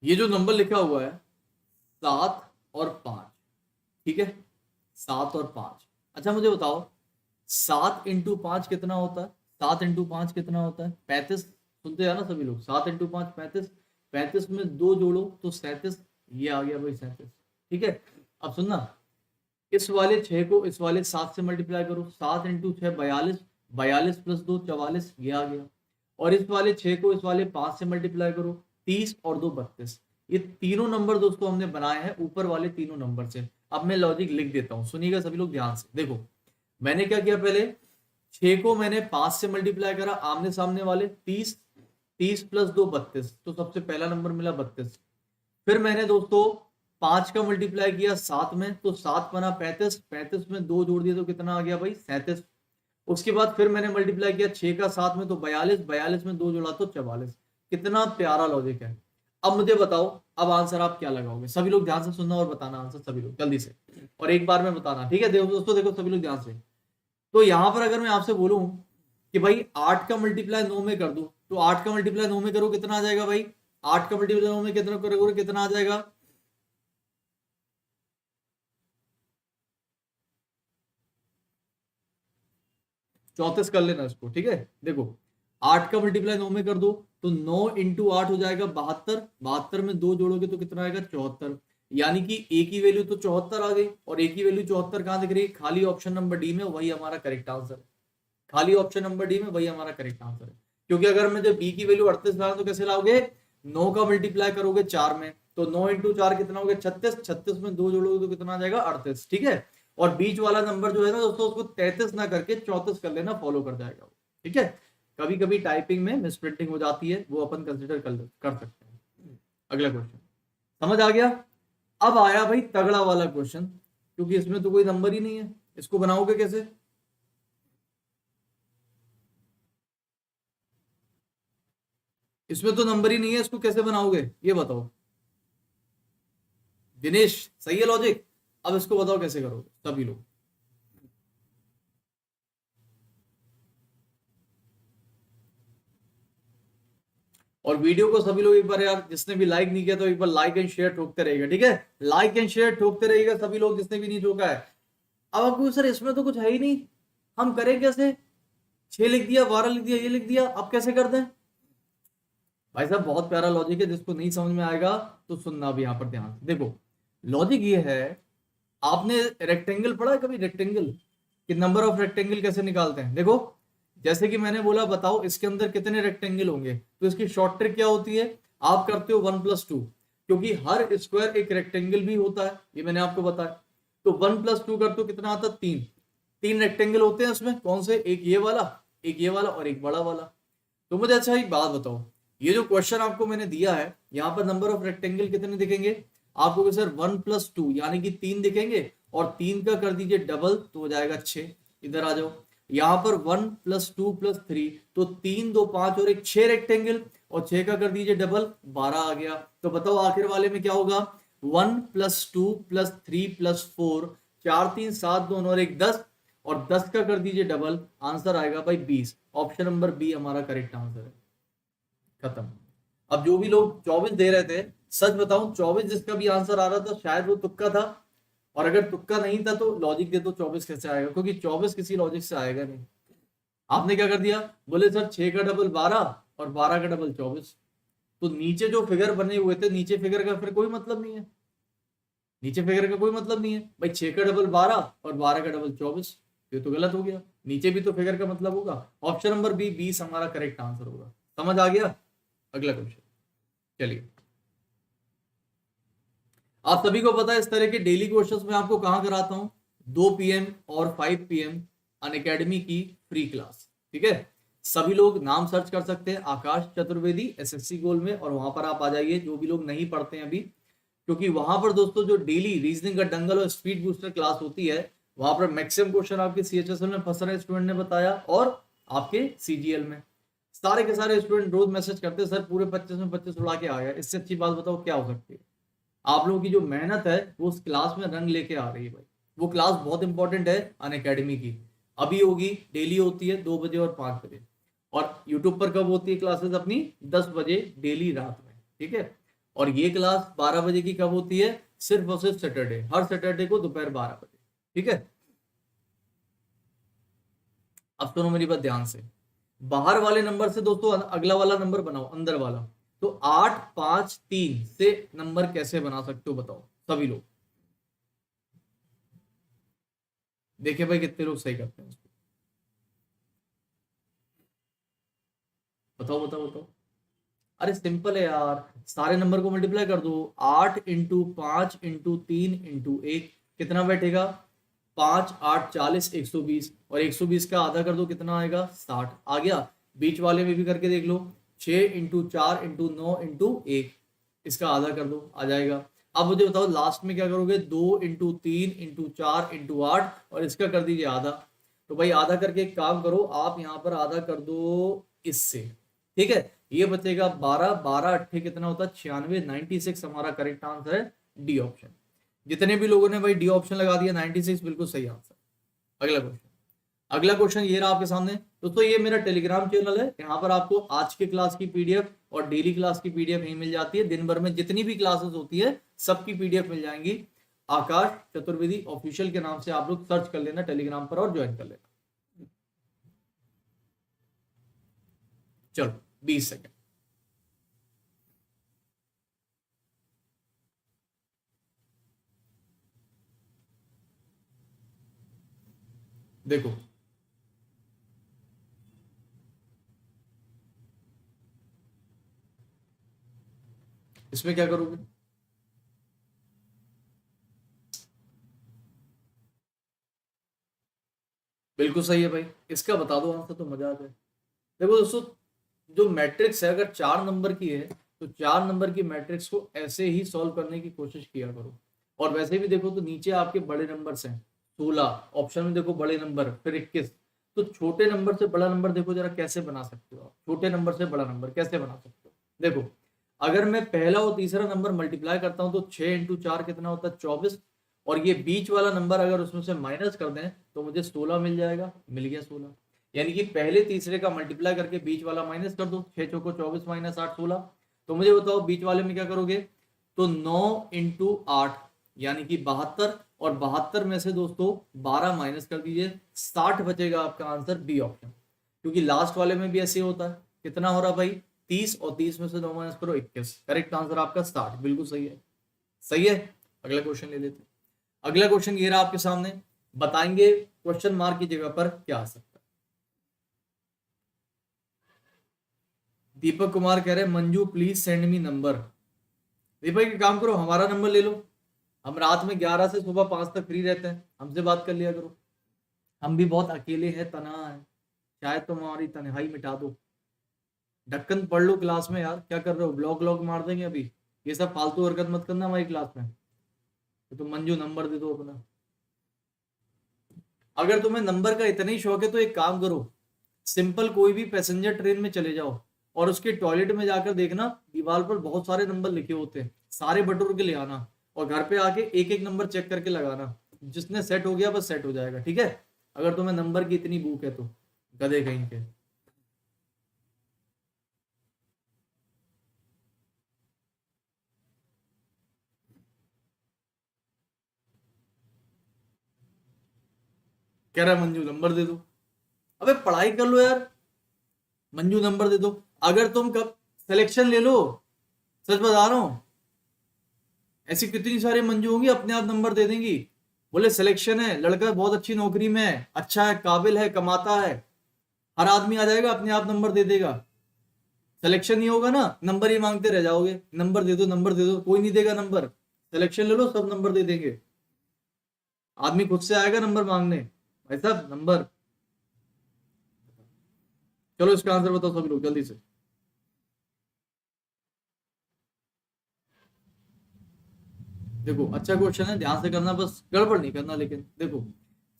ये जो नंबर लिखा हुआ है 7 और 5, ठीक है? 7 और 5। अच्छा मुझे बताओ 7 × 5 कितना होता है? 7 × 5 कितना होता है? 35। सुनते हैं ना सभी लोग, 7 × 5 35। 35 में 2 जोड़ो तो 37। ये आ गया भाई 37, ठीक है? अब सुनना, इस वाले 6 को इस वाले 7 से मल्टीप्लाई करो, 7 × 6 42, 42 + 2 44, ये आ गया। और इस वाले 6 को इस वाले 5 से मल्टीप्लाई करो, 30 और 2 32। ये तीनों नंबर दोस्तों हमने बनाए हैं ऊपर वाले तीनों नंबर से। अब मैं लॉजिक लिख देता हूं, सुनिएगा सभी लोग ध्यान से। देखो मैंने क्या किया, पहले 6 को मैंने 5 से मल्टीप्लाई करा, आमने सामने वाले 30, 30 प्लस 2 32, तो सबसे पहला नंबर मिला 32। फिर मैंने दोस्तों 5 का मल्टीप्लाई किया 7 में, तो 7 बना 35, 35 में 2 जोड़ दिया तो कितना आ गया भाई 37। उसके बाद फिर मैंने मल्टीप्लाई किया 6 का 7 में, तो 42, 42 में 2 जोड़ा तो 44। कितना प्यारा लॉजिक है। अब मुझे बताओ, अब आंसर आप क्या लगाओगे? सभी लोग ध्यान से सुनना और बताना आंसर, सभी लोग जल्दी से, और एक बार में बताना, ठीक है? देखो दोस्तों, देखो सभी लोग ध्यान से। तो यहां पर अगर मैं आपसे बोलूं कि भाई 8 का मल्टीप्लाई 9 में कर दो, तो 8 का मल्टीप्लाई 9 में करो कितना आ जाएगा भाई? 8 का मल्टीप्लाई 9 में कितना करोगे, कितना आ जाएगा? 34 कर लेना इसको, ठीक है? देखो 8 का मल्टीप्लाई 9 में कर दो, तो 9 इंटू 8 हो जाएगा 72, 72 में 2 जोड़ोगे तो कितना आएगा 74। यानी कि ए की वैल्यू तो 74 आ गई, और ए की वैल्यू 74 कहां दिख रही है? खाली ऑप्शन नंबर डी में, वही हमारा करेक्ट आंसर है। खाली ऑप्शन नंबर डी में वही हमारा करेक्ट आंसर है। क्योंकि अगर मैं जब बी की वैल्यू 38 लाऊं तो कैसे लाओगे? 9 का मल्टीप्लाई करोगे 4 में, तो 9 इंटू 4 कितना हो गया 36, 36 में 2 जोड़ोगे तो कितना आ जाएगा 38, ठीक है? और बीच वाला नंबर जो है ना दोस्तों, उसको 33 ना करके 34 कर लेना, फॉलो कर जाएगा, ठीक है? कभी कभी टाइपिंग में मिसप्रिंटिंग हो जाती है, वो अपन कंसिडर कर सकते हैं। अगला क्वेश्चन समझ आ गया? अब आया भाई तगड़ा वाला क्वेश्चन, क्योंकि इसमें तो कोई नंबर ही नहीं है, इसको बनाओगे कैसे? इसमें तो नंबर ही नहीं है, इसको कैसे बनाओगे ये बताओ? दिनेश, सही है लॉजिक? अब इसको बताओ कैसे करोगे सभी लोग। और वीडियो को सभी लोग एक बार यार, जिसने भी लाइक नहीं किया तो एक बार लाइक एंड शेयर ठोकते रहेगा, ठीक है? लाइक एंड शेयर ठोकते रहेगा सभी लोग, जिसने भी नहीं ठोका है। अब आपको सर इसमें तो कुछ है ही नहीं, हम करें कैसे? 6 लिख दिया, 12 लिख दिया, ये लिख दिया, अब कैसे कर दें? भाई साहब बहुत प्यारा लॉजिक है, जिसको नहीं समझ में आएगा तो सुनना भी यहाँ पर ध्यान से। देखो लॉजिक ये है, आपने रेक्टेंगल पढ़ा है कभी? रेक्टेंगल कि नंबर ऑफ रेक्टेंगल कैसे निकालते हैं? देखो जैसे कि मैंने बोला बताओ इसके अंदर कितने रेक्टेंगल होंगे, तो इसकी शॉर्ट ट्रिक क्या होती है? आप करते हो 1+2, क्योंकि हर स्क्वायर एक रेक्टेंगल भी होता है, ये मैंने आपको बताया। तो 1+2 करते हो कितना आता है? 3। 3 रेक्टेंगल होते हैं उसमें, कौन से? एक ये वाला, एक ये वाला, और एक बड़ा वाला। तो मुझे अच्छा एक बात बताओ, ये जो क्वेश्चन आपको मैंने दिया है, यहाँ पर नंबर ऑफ रेक्टेंगल कितने दिखेंगे आपको? सर 1+2 यानी कि 3 दिखेंगे, और 3 का कर दीजिए डबल तो हो जाएगा 6। इधर आ जाओ, यहाँ पर 1+2+3, तो 3 2 5 और एक 6 रेक्टेंगल, और 6 का कर दीजिए डबल 12 आ गया। तो बताओ आखिर वाले में क्या होगा? 1+2+3+4, 4 3 7 2 और एक 10, और 10 का कर दीजिए डबल, आंसर आएगा भाई 20। ऑप्शन नंबर बी हमारा करेक्ट आंसर है। खत्म। अब जो भी लोग 24 दे रहे थे, सच बताऊं 24 जिसका भी आंसर आ रहा था शायद वो तुक्का था, और अगर तुक्का नहीं था तो लॉजिक दे दो 24 कैसे आएगा, क्योंकि 24 किसी लॉजिक से आएगा नहीं। आपने क्या कर दिया, बोले सर 6 का डबल 12 और 12 का डबल 24, तो नीचे जो फिगर बने हुए थे, नीचे फिगर का फिर कोई मतलब नहीं है, नीचे फिगर का कोई मतलब नहीं है भाई। 6 का डबल 12 और 12 का डबल 24, ये तो गलत हो गया, नीचे भी तो फिगर का मतलब होगा। ऑप्शन नंबर बी 20 हमारा करेक्ट आंसर होगा। समझ आ गया? अगला क्वेश्चन चलिए। आप सभी को पता है इस तरह के डेली क्वेश्चंस मैं आपको कहां कराता हूं? 2 PM और 5 PM अनअकैडमी की फ्री क्लास, ठीक है? सभी लोग नाम सर्च कर सकते हैं आकाश चतुर्वेदी एसएससी गोल में, और वहां पर आप आ जाइए जो भी लोग नहीं पढ़ते हैं अभी, क्योंकि वहां पर दोस्तों जो डेली रीजनिंग का दंगल और स्पीड बूस्टर क्लास होती है, वहां पर मैक्सिमम क्वेश्चन आपके सीएचएसएल में फंस रहे स्टूडेंट ने बताया, और आपके सीजीएल में सारे के सारे स्टूडेंट रोज मैसेज करते हैं, सर पूरे 25 में 25 उड़ा के आया। इससे अच्छी बात बताओ क्या हो सकती है? आप लोगों की जो मेहनत है वो उस क्लास में रंग लेके आ रही है भाई। वो क्लास बहुत इंपॉर्टेंट है अनअकैडमी की, अभी होगी, डेली होती है 2 बजे और 5 बजे, और यूट्यूब पर कब होती है क्लासेस अपनी? 10 बजे डेली रात में, ठीक है? और ये क्लास 12 बजे की कब होती है? सिर्फ और सिर्फ सैटरडे, हर सैटरडे को दोपहर 12 बजे, ठीक है? अब सुनो मेरी बात ध्यान से, बाहर वाले नंबर से दोस्तों अगला वाला नंबर बनाओ, अंदर वाला। तो 8 5 3 से नंबर कैसे बना सकते हो बताओ सभी लोग? देखिए भाई कितने लोग सही करते हैं उसको, बताओ बताओ बताओ। अरे सिंपल है यार, सारे नंबर को मल्टीप्लाई कर दो। 8 × 5 × 3 × 1 कितना बैठेगा? 5 8 40 120, और 120 का आधा कर दो कितना आएगा? 60 आ गया। बीच वाले में भी करके देख लो, 6 × 4 × 9 × 1, इसका आधा कर दो आ जाएगा। अब मुझे बताओ लास्ट में क्या करोगे? 2 × 3 × 4 × 8, और इसका कर दीजिए आधा। तो भाई आधा करके एक काम करो, आप यहाँ पर आधा कर दो इससे, ठीक है। ये बचेगा 12, 12 अट्ठे कितना होता है? 96, 96 हमारा करेक्ट आंसर है, डी ऑप्शन। जितने भी लोगों ने भाई डी ऑप्शन लगा दिया 96 बिल्कुल सही आंसर। अगला क्वेश्चन, अगला क्वेश्चन ये रहा आपके सामने। दोस्तों ये मेरा टेलीग्राम चैनल है, यहाँ पर आपको आज के क्लास की पीडीएफ और डेली क्लास की पीडीएफ यहीं मिल जाती है। दिन भर में जितनी भी क्लासेस होती है सबकी पीडीएफ मिल जाएंगी। आकाश चतुर्वेदी ऑफिशियल के नाम से आप लोग सर्च कर लेना टेलीग्राम पर और ज्वाइन कर लेना। चलो 20 सेकेंड। देखो इसमें क्या करोगे? बिल्कुल सही है भाई, इसका बता दो आंसर तो मजा आ जाए। देखो दोस्तों, जो मैट्रिक्स है अगर 4 नंबर की है तो 4 नंबर की मैट्रिक्स को ऐसे ही सॉल्व करने की कोशिश किया करो। और वैसे भी देखो तो नीचे आपके बड़े नंबर्स हैं 16, ऑप्शन में देखो बड़े नंबर, फिर 21। तो छोटे नंबर से बड़ा नंबर देखो जरा कैसे बना सकते हो आप, छोटे नंबर से बड़ा नंबर कैसे बना सकते हो। देखो अगर मैं पहला और तीसरा नंबर मल्टीप्लाई करता हूं तो 6 × 4 कितना होता है? 24। और ये बीच वाला नंबर अगर उसमें से माइनस कर दें तो मुझे 16 मिल जाएगा। मिल गया 16। यानी कि पहले तीसरे का मल्टीप्लाई करके बीच वाला माइनस कर दो। 6 चौको 24 माइनस 8 16। तो मुझे बताओ बीच वाले में क्या करोगे? तो 9 × 8 यानी कि 72, और 72 में से दोस्तों 12 माइनस कर दीजिए, 60 बचेगा आपका आंसर, बी ऑप्शन। क्योंकि लास्ट वाले में भी ऐसे होता है। कितना हो रहा भाई? 30, और 30 में से 9 माइनस करो 21। करेक्ट आंसर आपका 60, बिल्कुल सही है। सही है। अगला क्वेश्चन ले लेते हैं। अगला क्वेश्चन ये रहा आपके सामने, बताएंगे क्वेश्चन मार्क की जगह पर क्या आ सकता है। दीपक कुमार कह रहे हैं Manju please send me number. Deepak एक काम करो, हमारा नंबर ले लो। हम रात में 11 से सुबह 5 तक फ्री रहते हैं, हमसे बात कर लिया करो। हम भी बहुत अकेले हैं, तनहा है, शायद तुम हमारी तन्हाई मिटा दो। ढक्कन पढ़ लो क्लास में यार, क्या कर रहे हो? ब्लॉग व्लॉग मार देंगे अभी। ये सब फालतू हरकत मत करना हमारी क्लास में। तो तुम मंजू नंबर दे दो अपना। अगर तुम्हें नंबर का इतना ही शौक है तो एक काम करो, सिंपल कोई भी पैसेंजर ट्रेन में चले जाओ और उसके टॉयलेट में जाकर देखना, दीवार पर बहुत सारे नंबर लिखे होते हैं, सारे बटोर के ले आना और घर पे आके एक एक नंबर चेक करके लगाना। जिसने सेट हो गया बस सेट हो जाएगा, ठीक है। अगर तुम्हें नंबर की इतनी भूख है तो, गधे कहीं के। कह रहा है मंजू नंबर दे दो। अबे पढ़ाई कर लो यार, मंजू नंबर दे दो। अगर तुम कब सिलेक्शन ले लो, सच बता रहा हूं, ऐसी कितनी सारी मंजू होंगी अपने आप नंबर दे देंगी। बोले सिलेक्शन है, लड़का बहुत अच्छी नौकरी में है, अच्छा है, काबिल है, कमाता है, हर आदमी आ जाएगा अपने आप नंबर दे देगा। सिलेक्शन नहीं होगा ना, नंबर ही मांगते रह जाओगे, नंबर दे दो नंबर दे दो, कोई नहीं देगा नंबर। सिलेक्शन ले लो सब नंबर दे देंगे। आदमी खुद से आएगा नंबर मांगने, भाई साहब नंबर। चलो इसका आंसर बताओ सभी लोग जल्दी से। देखो अच्छा क्वेश्चन है, ध्यान से करना, बस गड़बड़ नहीं करना। लेकिन देखो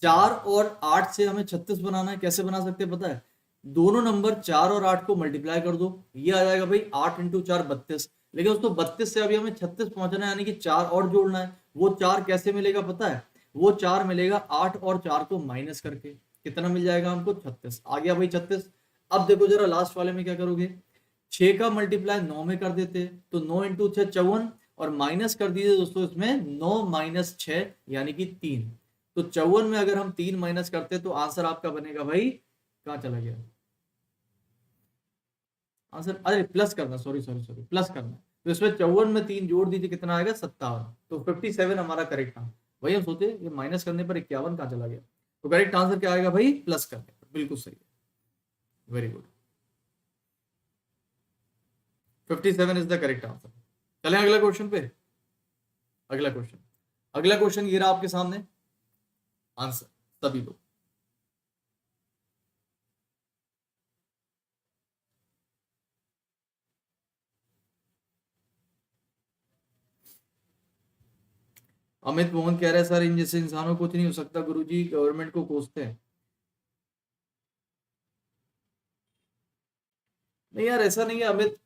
4 और 8 से हमें 36 बनाना है। कैसे बना सकते हैं पता है? दोनों नंबर 4 और 8 को मल्टीप्लाई कर दो, ये आ जाएगा भाई 8 × 4 32। लेकिन उसको 32 से अभी हमें 36 पहुंचना है, यानी कि 4 और जोड़ना है। वो 4 कैसे मिलेगा पता है? वो 4 मिलेगा 8 और 4 को माइनस करके। कितना मिल जाएगा हमको? 36 आ गया भाई 36। अब देखो जरा लास्ट वाले में क्या करोगे? 6 का मल्टीप्लाई 9 में कर देते, तो 9 × 6 54, और माइनस कर दीजिए दोस्तों इसमें 9 - 6 यानी कि 3। तो 54 में अगर हम 3 माइनस करते तो आंसर आपका बनेगा भाई, कहां चला गया आंसर? अरे प्लस करना, सॉरी सॉरी सॉरी, प्लस करना। तो इसमें 54 में 3 जोड़ दीजिए, कितना आएगा? 57। तो 57 हमारा करेक्ट आंसर। वही हम सोचे ये माइनस करने पर 51 कहां चला गया। तो करेक्ट आंसर क्या आएगा भाई? प्लस करने पर। बिल्कुल सही है, very good. 57 is the correct answer. चलें अगला क्वेश्चन पे। अगला क्वेश्चन ये रहा आपके सामने आंसर सभी लोग। अमित मोहन कह रहे हैं सर इन जैसे इंसानों को कुछ नहीं हो सकता गुरुजी, गवर्नमेंट को कोसते हैं। नहीं यार ऐसा नहीं है अमित,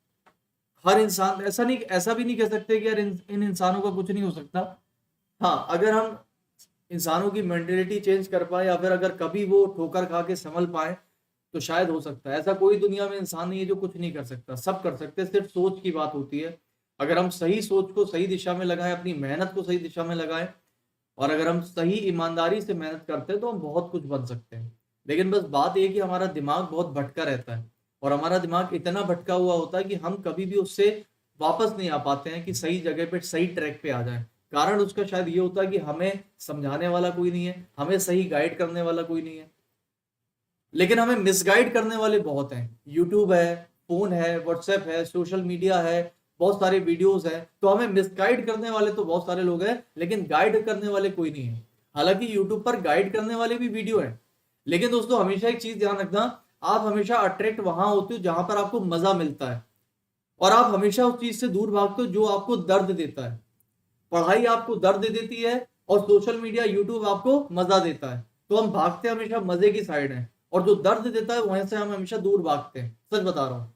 हर इंसान ऐसा नहीं, ऐसा भी नहीं कह सकते कि यार इन इंसानों का कुछ नहीं हो सकता। हाँ अगर हम इंसानों की मेंटेलिटी चेंज कर पाए या फिर अगर कभी वो ठोकर खा के संभल पाए तो शायद हो सकता है। ऐसा कोई दुनिया में इंसान नहीं है जो कुछ नहीं कर सकता, सब कर सकते हैं, सिर्फ सोच की बात होती है। अगर हम सही सोच को सही दिशा में लगाएं, अपनी मेहनत को सही दिशा में लगाएं और अगर हम सही ईमानदारी से मेहनत करते हैं तो हम बहुत कुछ बन सकते हैं। लेकिन बस बात यह कि हमारा दिमाग बहुत भटका रहता है और हमारा दिमाग इतना भटका हुआ होता है कि हम कभी भी उससे वापस नहीं आ पाते हैं कि सही जगह पे सही ट्रैक पे आ जाए। कारण उसका शायद ये होता है कि हमें समझाने वाला कोई नहीं है, हमें सही गाइड करने वाला कोई नहीं है। लेकिन हमें मिसगाइड करने वाले बहुत हैं, यूट्यूब है, फोन है, व्हाट्सएप है, सोशल मीडिया है, बहुत सारे वीडियोस है, तो हमें मिसगाइड करने वाले तो बहुत सारे लोग हैं लेकिन गाइड करने वाले कोई नहीं है। हालांकि यूट्यूब पर गाइड करने वाले भी वीडियो है, लेकिन दोस्तों हमेशा एक चीज ध्यान रखना, आप हमेशा अट्रैक्ट वहां होते हो जहां पर आपको मजा मिलता है और आप हमेशा उस चीज से दूर भागते हो जो आपको दर्द देता है। पढ़ाई आपको दर्द देती है और सोशल मीडिया यूट्यूब आपको मजा देता है, तो हम भागते हमेशा मजे की साइड है और जो दर्द देता है वहीं से हम हमेशा दूर भागते हैं, सच बता रहा हूं।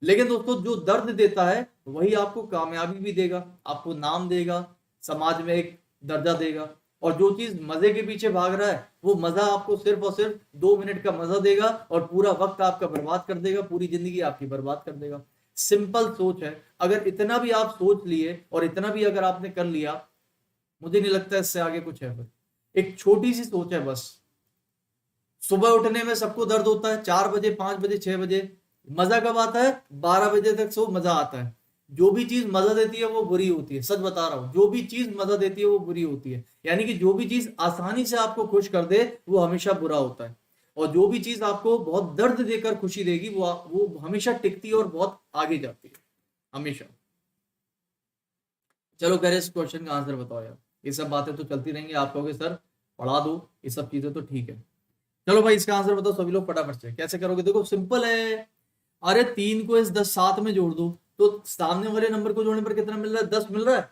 लेकिन दोस्तों जो दर्द देता है वही आपको कामयाबी भी देगा, आपको नाम देगा, समाज में एक दर्जा देगा। और जो चीज मजे के पीछे भाग रहा है वो मजा आपको सिर्फ और सिर्फ 2 मिनट का मजा देगा और पूरा वक्त आपका बर्बाद कर देगा, पूरी जिंदगी आपकी बर्बाद कर देगा। सिंपल सोच है, अगर इतना भी आप सोच लिए और इतना भी अगर आपने कर लिया, मुझे नहीं लगता इससे आगे कुछ है। फिर एक छोटी सी सोच है बस, सुबह उठने में सबको दर्द होता है, 4 बजे 5 बजे 6 बजे, मजा कब आता है? 12 बजे तक सो मजा आता है। जो भी चीज मजा देती है वो बुरी होती है, सच बता रहा हूं, जो भी चीज मजा देती है वो बुरी होती है। यानी कि जो भी चीज आसानी से आपको खुश कर दे वो हमेशा बुरा होता है और जो भी चीज आपको बहुत दर्द देकर खुशी देगी वो हमेशा टिकती है और बहुत आगे जाती है हमेशा। चलो कह रहे इस क्वेश्चन का आंसर बताओ यार, ये सब बातें तो चलती रहेंगी, आप कहोगे सर पढ़ा दो, ये सब चीजें तो ठीक है। चलो भाई इसका आंसर बताओ सभी लोग फटाफट से, कैसे करोगे? देखो सिंपल है, अरे 3 को इस 10 7 में जोड़ दो तो सामने वाले नंबर को जोड़ने पर कितना मिल रहा है? 10 मिल रहा है।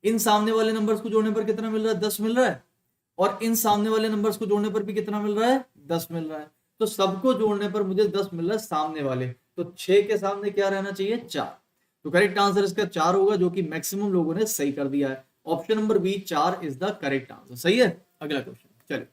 इन सामने वाले नंबर्स को जोड़ने पर कितना मिल रहा है? 10 मिल रहा है। और इन सामने वाले नंबर्स को जोड़ने पर भी कितना मिल रहा है? 10 मिल रहा है। तो सबको जोड़ने पर मुझे 10 मिल रहा है सामने वाले, तो 6 के सामने क्या रहना चाहिए? 4। तो करेक्ट आंसर इसका 4 होगा, जो कि मैक्सिमम लोगों ने सही कर दिया है। Option number B 4 is the correct answer. सही है। अगला क्वेश्चन, चलिए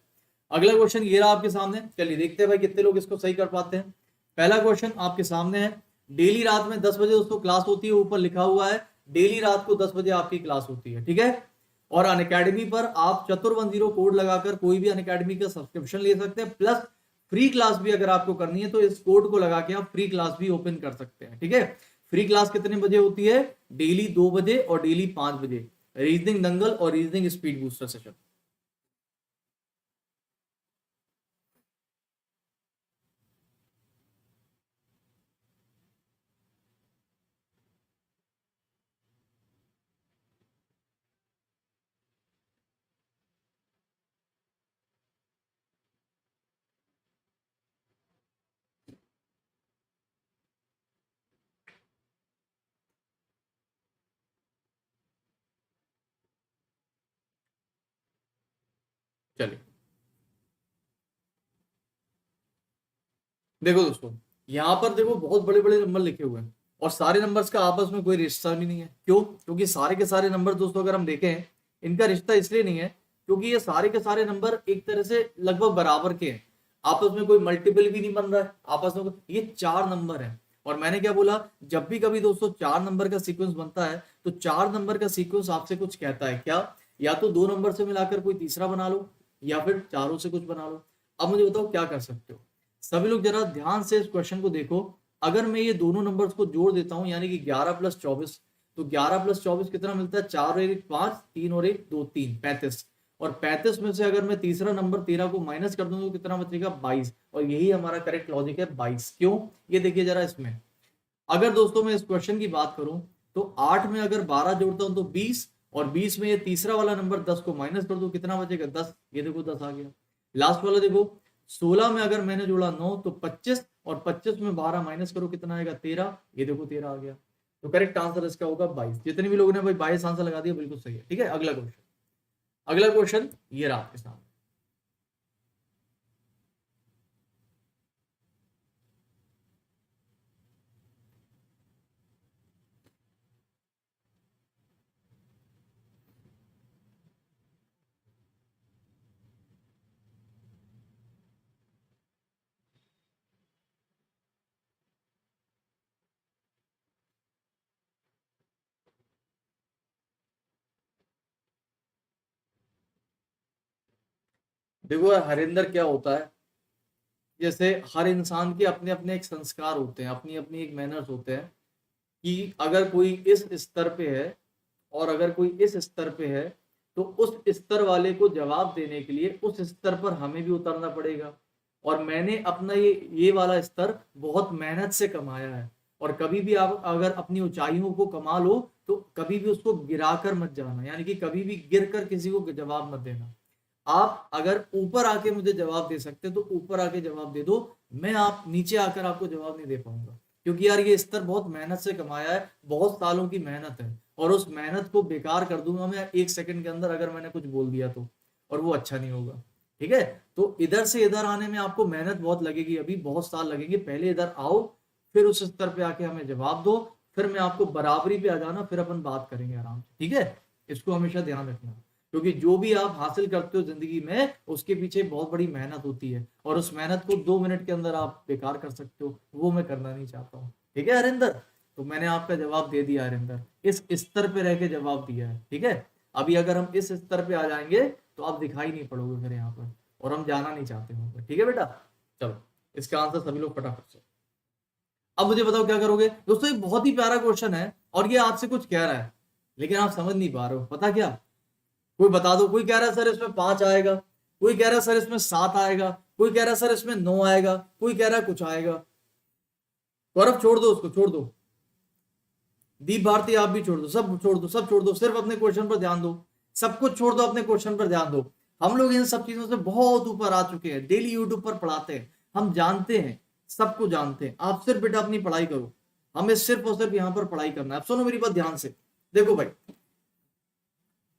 अगला क्वेश्चन ये रहा आपके सामने। चलिए देखते हैं भाई कितने लोग इसको सही कर पाते हैं। पहला क्वेश्चन आपके सामने है, डेली रात में 10 बजे दोस्तों क्लास होती है, ऊपर लिखा हुआ है डेली रात को 10 बजे आपकी क्लास होती है, ठीक है। और अनअकैडमी पर आप चतुर10 कोड लगाकर कोई भी अनअकैडमी का सब्सक्रिप्शन ले सकते हैं, प्लस फ्री क्लास भी अगर आपको करनी है तो इस कोड को लगा के आप फ्री क्लास भी ओपन कर सकते हैं, ठीक है। फ्री क्लास कितने बजे होती है? डेली 2 बजे और डेली 5 बजे, रीजनिंग दंगल और रीजनिंग स्पीड बूस्टर सेशन। चलिए देखो दोस्तों, यहाँ पर देखो बहुत बड़े बड़े नंबर लिखे हुए हैं और सारे नंबर्स का आपस में कोई रिश्ता भी नहीं है। क्यों? क्योंकि सारे के सारे नंबर दोस्तों अगर हम देखें, इनका रिश्ता इसलिए नहीं है क्योंकि ये सारे के सारे नंबर एक तरह से लगभग बराबर के हैं, आपस में कोई मल्टीपल भी नहीं बन रहा है आपस में। ये 4 नंबर है और मैंने क्या बोला, जब भी कभी दोस्तों 4 नंबर का सीक्वेंस बनता है तो 4 नंबर का सीक्वेंस आपसे कुछ कहता है क्या? या तो 2 नंबर से मिलाकर कोई तीसरा बना लो या फिर चारों से कुछ बना लो। अब मुझे बताओ क्या कर सकते हो सभी लोग, जरा ध्यान से इस क्वेश्चन को देखो। अगर मैं ये दोनों नंबर्स को जोड़ देता हूं यानी कि 11 + 24, तो 11 + 24 कितना मिलता है? 4 और 1 5, 3 और 1 2 3 35। और 35 में से अगर मैं तीसरा नंबर 13 को माइनस कर दूं तो कितना बचेगा? 22। और यही हमारा करेक्ट लॉजिक है 22। क्यों? ये देखिए जरा इसमें अगर दोस्तों मैं इस क्वेश्चन की बात करूं तो 8 में अगर 12 जोड़ता हूं तो 20, और 20 में ये तीसरा वाला नंबर 10 को माइनस कर दो, कितना बचेगा 10, ये देखो 10 आ गया। लास्ट वाला देखो 16 में अगर मैंने जोड़ा 9 तो 25, और 25 में 12 माइनस करो कितना आएगा 13, ये देखो 13 आ गया। तो करेक्ट आंसर इसका होगा 22। जितने भी लोगों ने भाई 22 आंसर लगा दिया बिल्कुल सही है। ठीक है, अगला क्वेश्चन, अगला क्वेश्चन ये रहा आपके सामने। देखो हरिंदर, क्या होता है, जैसे हर इंसान के अपने अपने एक संस्कार होते हैं, अपनी अपनी एक मैनर्स होते हैं, कि अगर कोई इस स्तर पे है और अगर कोई इस स्तर पे है तो उस स्तर वाले को जवाब देने के लिए उस स्तर पर हमें भी उतरना पड़ेगा। और मैंने अपना ये वाला स्तर बहुत मेहनत से कमाया है, और कभी भी आप अगर अपनी ऊंचाइयों को कमा लो तो कभी भी उसको गिरा कर मत जाना, यानी कि कभी भी गिर कर किसी को जवाब मत देना। आप अगर ऊपर आके मुझे जवाब दे सकते तो ऊपर आके जवाब दे दो, मैं आप नीचे आकर आपको जवाब नहीं दे पाऊंगा, क्योंकि यार ये स्तर बहुत मेहनत से कमाया है, बहुत सालों की मेहनत है, और उस मेहनत को बेकार कर दूंगा मैं 1 सेकंड के अंदर अगर मैंने कुछ बोल दिया तो, और वो अच्छा नहीं होगा। ठीक है, तो इधर से इधर आने में आपको मेहनत बहुत लगेगी, अभी बहुत साल लगेंगे, पहले इधर आओ, फिर उस स्तर पे आके हमें जवाब दो, फिर मैं आपको बराबरी पे आ जाना, फिर अपन बात करेंगे आराम से। ठीक है, इसको हमेशा ध्यान रखना, क्योंकि जो भी आप हासिल करते हो जिंदगी में उसके पीछे बहुत बड़ी मेहनत होती है, और उस मेहनत को 2 मिनट के अंदर आप बेकार कर सकते हो, वो मैं करना नहीं चाहता हूँ। ठीक है हरिंदर, तो मैंने आपका जवाब दे दिया हरिंदर, इस स्तर पे रह के जवाब दिया है। ठीक है, अभी अगर हम इस स्तर पे आ जाएंगे तो आप दिखाई नहीं पड़ोगे फिर यहाँ पर, और हम जाना नहीं चाहते हैं। ठीक है बेटा, चलो इसका आंसर सभी लोग फटाफट से। अब मुझे बताओ क्या करोगे दोस्तों, एक बहुत ही प्यारा क्वेश्चन है और ये आपसे कुछ कह रहा है, लेकिन आप समझ नहीं पा रहे हो, पता क्या, कोई बता दो, कोई कह रहा है सर इसमें 5 आएगा, कोई कह रहा है सर इसमें 7 आएगा, कोई कह रहा है सर इसमें 9 आएगा, कोई कह रहा है कुछ आएगा। गौरव छोड़ दो, उसको छोड़ दो, दीप भारती आप भी छोड़ दो, सब छोड़ दो, सब छोड़ दो, सिर्फ अपने क्वेश्चन पर ध्यान दो, सब कुछ छोड़ दो, अपने क्वेश्चन पर ध्यान दो। हम लोग इन सब चीजों से बहुत ऊपर आ चुके हैं, डेली यूट्यूब पर पढ़ाते हैं, हम जानते हैं, सबको जानते हैं। आप सिर्फ बेटा अपनी पढ़ाई करो, हमें सिर्फ और सिर्फ यहाँ पर पढ़ाई करना है। अब सुनो मेरी बात ध्यान से, देखो भाई,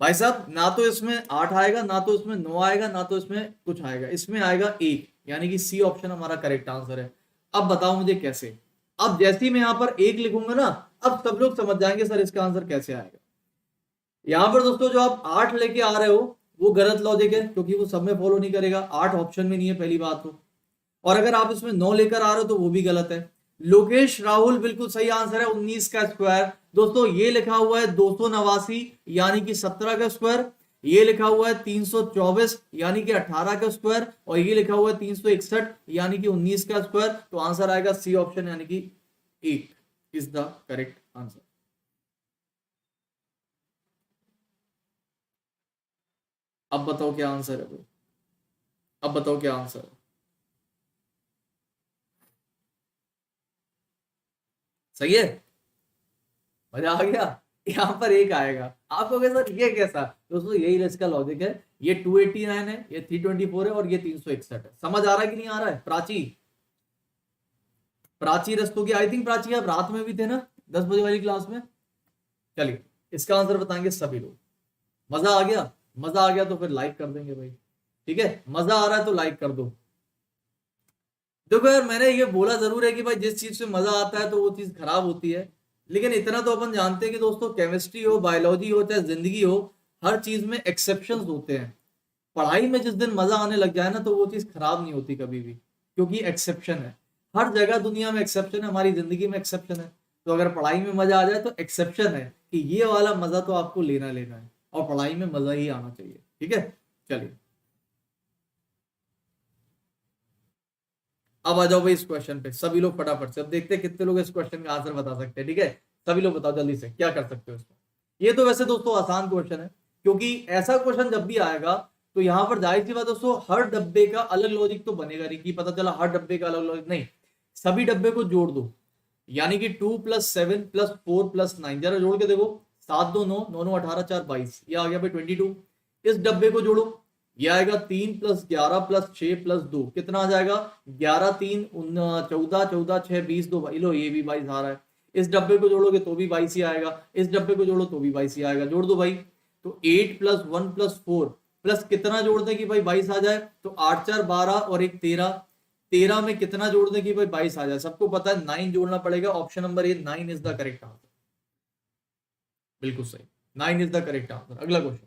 भाई साहब, ना तो इसमें 8 आएगा, ना तो इसमें 9 आएगा, ना तो इसमें कुछ आएगा, इसमें आएगा 1, यानी कि सी ऑप्शन हमारा करेक्ट आंसर है। अब बताओ मुझे कैसे। अब जैसे ही मैं यहाँ पर 1 लिखूंगा ना, अब सब लोग समझ जाएंगे सर इसका आंसर कैसे आएगा। यहाँ पर दोस्तों जो आप 8 लेके आ रहे हो वो गलत लॉजिक है, क्योंकि वो सब में फॉलो नहीं करेगा, 8 ऑप्शन में नहीं है पहली बात तो। और अगर आप इसमें 9 लेकर आ रहे हो तो वो भी गलत है। लोकेश राहुल बिल्कुल सही आंसर है, 19 का स्क्वायर। दोस्तों ये लिखा हुआ है 289 यानी कि 17 का स्क्वायर, ये लिखा हुआ है 324 यानी कि 18 का स्क्वायर, और ये लिखा हुआ है 361 यानी कि 19 का स्क्वायर। तो आंसर आएगा सी ऑप्शन, यानी कि 8 इज द करेक्ट आंसर। अब बताओ क्या आंसर है भाई, अब बताओ क्या आंसर है। सही है, मजा आ गया। यहाँ पर 1 आएगा, आप कहोगे सर ये कैसा। दोस्तों यही इसका लॉजिक है, ये 289 है, ये 324 है, और ये 361 है। समझ आ रहा है कि नहीं आ रहा है। प्राची, प्राची रस्तोगी, आई थिंक प्राची आप रात में भी थे ना 10 बजे वाली क्लास में। चलिए इसका आंसर बताएंगे सभी लोग। मजा आ गया, मजा आ गया तो फिर लाइक कर देंगे भाई। ठीक है, मजा आ रहा है तो लाइक कर दो। देखो यार, मैंने ये बोला जरूर है कि भाई जिस चीज से मजा आता है तो वो चीज खराब होती है, लेकिन इतना तो अपन जानते हैं कि दोस्तों केमिस्ट्री हो, बायोलॉजी हो, चाहे जिंदगी हो, हर चीज में एक्सेप्शंस होते हैं। पढ़ाई में जिस दिन मजा आने लग जाए ना तो वो चीज खराब नहीं होती कभी भी, क्योंकि एक्सेप्शन है। हर जगह दुनिया में एक्सेप्शन है, हमारी जिंदगी में एक्सेप्शन है। तो अगर पढ़ाई में मजा आ जाए तो एक्सेप्शन है कि ये वाला मजा तो आपको लेना लेना है, और पढ़ाई में मजा ही आना चाहिए। ठीक है, चलिए अब आ जाओ भाई इस क्वेश्चन पे, सभी लोग फटाफट से। अब देखते हैं कितने लोग इस क्वेश्चन का आंसर बता सकते हैं। ठीक है, सभी लोग बताओ जल्दी से क्या कर सकते हो इसको। ये तो वैसे दोस्तों आसान क्वेश्चन है, क्योंकि ऐसा क्वेश्चन जब भी आएगा तो यहाँ पर जाहिर सी बात दोस्तों, हर डब्बे का अलग लॉजिक तो बनेगा नहीं, कि पता चला हर डब्बे का अलग लॉजिक नहीं, सभी डब्बे को जोड़ दो। यानी कि 2+7+4+9, जरा जोड़ के देखो, 7 2 9, 9 9 18 4 22, ये आ गया भाई 22। इस डब्बे को जोड़ो, ये आएगा 3+11+6+2, कितना आ जाएगा 11 3 14 14 6 20 2, भाई लो ये भी 22 आ रहा है। इस डब्बे को जोड़ोगे तो भी 22 ही आएगा, इस डब्बे को जोड़ो तो भी 22 ही आएगा, जोड़ दो भाई। तो 8+1+4 प्लस कितना जोड़ दें कि भाई 22 आ जाए, तो 8 4 12 और एक 13, 13 में कितना जोड़ दें कि भाई 22 आ जाए, सबको पता है 9 जोड़ना पड़ेगा। Option number A 9 is the correct answer, बिल्कुल सही, 9 इज द करेक्ट आंसर। अगला क्वेश्चन,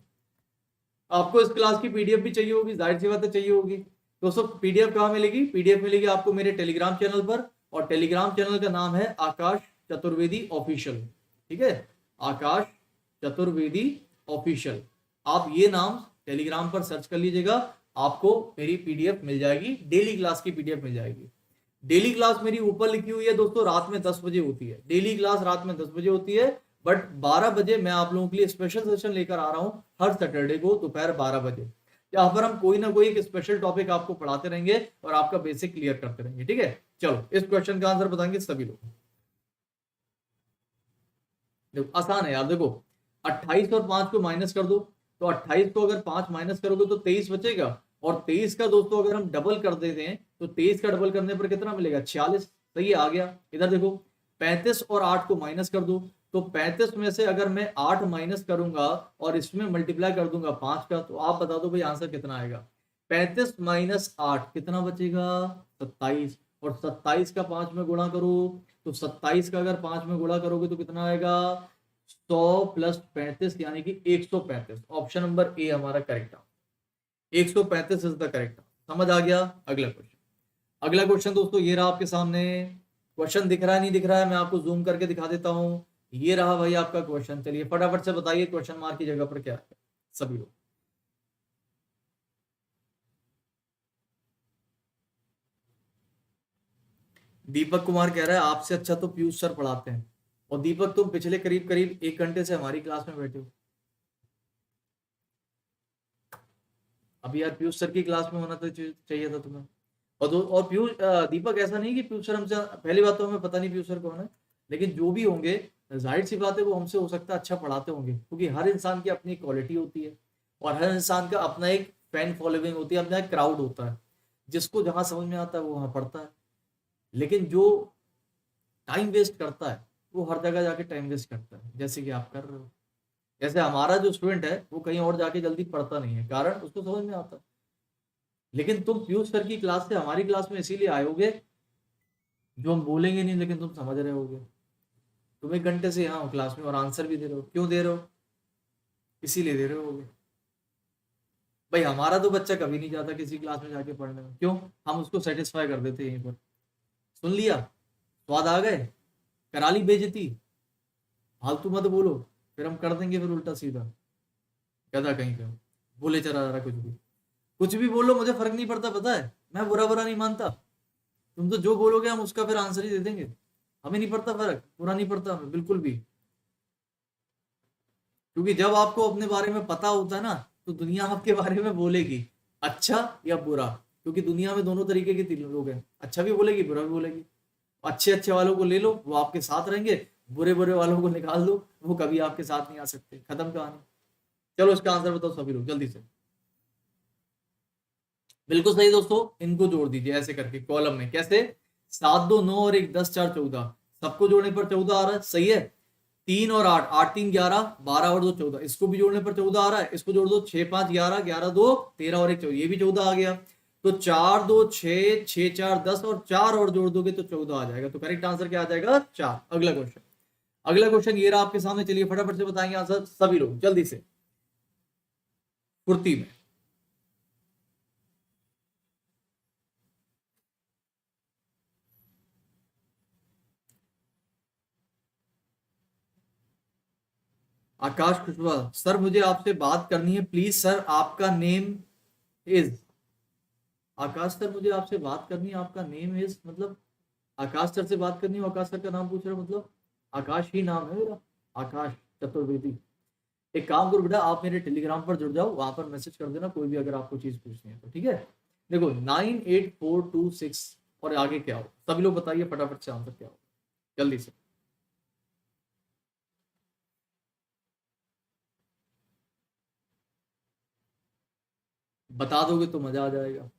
आपको इस क्लास की पीडीएफ भी चाहिए होगी, जाहिर सी बात है चाहिए होगी। दोस्तों पीडीएफ कहाँ मिलेगी, पीडीएफ मिलेगी आपको मेरे टेलीग्राम चैनल पर, और टेलीग्राम चैनल का नाम है आकाश चतुर्वेदी ऑफिशियल, ठीक है, आकाश चतुर्वेदी ऑफिशियल। आप ये नाम टेलीग्राम पर सर्च कर लीजिएगा, आपको मेरी पीडीएफ मिल जाएगी, डेली क्लास की पीडीएफ मिल जाएगी। डेली क्लास मेरी ऊपर लिखी हुई है दोस्तों, रात में 10 बजे होती है, डेली क्लास रात में 10 बजे होती है, बट 12 बजे मैं आप लोगों के लिए स्पेशल सेशन लेकर आ रहा हूं हर सैटरडे को दोपहर 12 बजे, जहां पर हम कोई ना कोई एक स्पेशल टॉपिक आपको पढ़ाते रहेंगे और आपका बेसिक क्लियर करते रहेंगे, ठीक है। चलो इस क्वेश्चन का आंसर बताएंगे सभी लोग। देखो आसान है यार, देखो 28 और 5 को माइनस कर दो, तो 28 को अगर 5 माइनस करोगे तो 23 बचेगा, और 23 का दोस्तों अगर हम डबल कर देते हैं तो 23 का डबल करने पर कितना मिलेगा 46, सही है, आ गया। इधर देखो 35 और 8 को माइनस कर दो, तो 35 में से अगर मैं 8 माइनस करूंगा और इसमें मल्टीप्लाई कर दूंगा 5 का, तो आप बता दो भाई आंसर कितना आएगा। 35 माइनस 8 कितना बचेगा 27, और 27 का 5 में गुणा करो, तो 27 का अगर 5 में गुणा करोगे तो कितना आएगा 100 प्लस 35 यानी कि 135। ऑप्शन नंबर ए हमारा करेक्ट है, 135 इज द करेक्ट। समझ आ गया। अगला क्वेश्चन, अगला क्वेश्चन दोस्तों ये रहा आपके सामने, क्वेश्चन दिख रहा है नहीं दिख रहा है, मैं आपको जूम करके दिखा देता हूं। ये रहा भाई आपका क्वेश्चन, चलिए फटाफट से बताइए क्वेश्चन मार्क की जगह पर क्या है सभी लोग। दीपक कुमार कह रहा है आपसे अच्छा तो पीयूष सर पढ़ाते हैं, और दीपक तुम पिछले करीब करीब 1 घंटे से हमारी क्लास में बैठे हो। अभी यार पीयूष सर की क्लास में होना तो चाहिए था तुम्हें। और पीयूष दीपक ऐसा नहीं कि पीयूष सर हमसे, पहली बात तो हमें पता नहीं पीयूष सर कौन है, लेकिन जो भी होंगे जाहिर सी बात है वो हमसे हो सकता है अच्छा पढ़ाते होंगे, क्योंकि हर इंसान की अपनी क्वालिटी होती है, और हर इंसान का अपना एक फैन फॉलोइंग होती है, अपना एक क्राउड होता है, जिसको जहां समझ में आता है वो वहां पढ़ता है। लेकिन जो टाइम वेस्ट करता है वो हर जगह जाके टाइम वेस्ट करता है, जैसे कि आप कर रहे हो। जैसे हमारा जो स्टूडेंट है वो कहीं और जाके जल्दी पढ़ता नहीं है, कारण उसको समझ में आता है। लेकिन तुम पीयूष सर की क्लास से हमारी क्लास में इसीलिए आए होगे, जो हम बोलेंगे नहीं लेकिन तुम समझ रहे होगे। तुम 1 घंटे से यहाँ हो क्लास में और आंसर भी दे रहे हो, क्यों दे रहे हो, इसीलिए दे रहे होगे। भाई हमारा तो बच्चा कभी नहीं जाता किसी क्लास में जाके पढ़ने में, क्यों, हम उसको सेटिस्फाई कर देते यहीं पर। सुन लिया, स्वाद आ गए, करा ली बेइज्जती, फालतू मत बोलो, फिर हम कर देंगे फिर उल्टा सीधा, गधा कहीं का, बोले चला जा रहा कुछ भी बोलो, मुझे फर्क नहीं पड़ता, पता है मैं बुरा बुरा नहीं मानता। तुम तो जो बोलोगे हम उसका फिर आंसर ही दे देंगे, हमें नहीं पड़ता फर्क, बुरा नहीं पड़ता हमें बिल्कुल भी। क्योंकि जब आपको अपने बारे में पता होता है ना, तो दुनिया आपके बारे में बोलेगी अच्छा या बुरा, क्योंकि दुनिया में दोनों तरीके के लोग हैं, अच्छा भी बोलेगी बुरा भी बोलेगी। अच्छे अच्छे वालों को ले लो, वो आपके साथ रहेंगे, बुरे बुरे वालों को निकाल दो, वो कभी आपके साथ नहीं आ सकते, खत्म कहानी। चलो इसका आंसर बताओ सभी लोग जल्दी से। बिल्कुल सही दोस्तों, इनको जोड़ दीजिए ऐसे करके कॉलम में, कैसे 7 2 9 और 1 10 4 14, सबको जोड़ने पर 14 आ रहा है, सही है। 3 और 8, 8 3 11, 12 और 2 14, इसको भी जोड़ने पर 14 आ रहा है, इसको जोड़ दो 6 5 11, 11 2 13 और 1 14, ये भी 14 आ गया। तो 4 2 6, 6 4 10 और 4 और जोड़ दोगे तो 14 आ जाएगा, तो करेक्ट आंसर क्या आ जाएगा 4। अगला क्वेश्चन, अगला क्वेश्चन ये रहा आपके सामने, चलिए फटाफट से बताएंगे आंसर सभी लोग जल्दी से फुर्ती में। आकाश कुशवाहा, सर मुझे आपसे बात करनी है प्लीज सर, आपका नेम इज, आकाश सर मुझे आपसे बात करनी है, आपका नेम इज मतलब आकाश सर से बात करनी है, आकाश सर का नाम पूछ रहे हो, मतलब आकाश ही नाम है मेरा, आकाश चतुर्वेदी। एक काम करो बेटा, आप मेरे टेलीग्राम पर जुड़ जाओ, वहां पर मैसेज कर देना कोई भी अगर आपको चीज पूछनी है तो, ठीक है। देखो 98426 और आगे क्या हो, सभी लोग बताइए फटाफट से आंसर क्या हो। जल्दी से बता दोगे तो मजा आ जाएगा,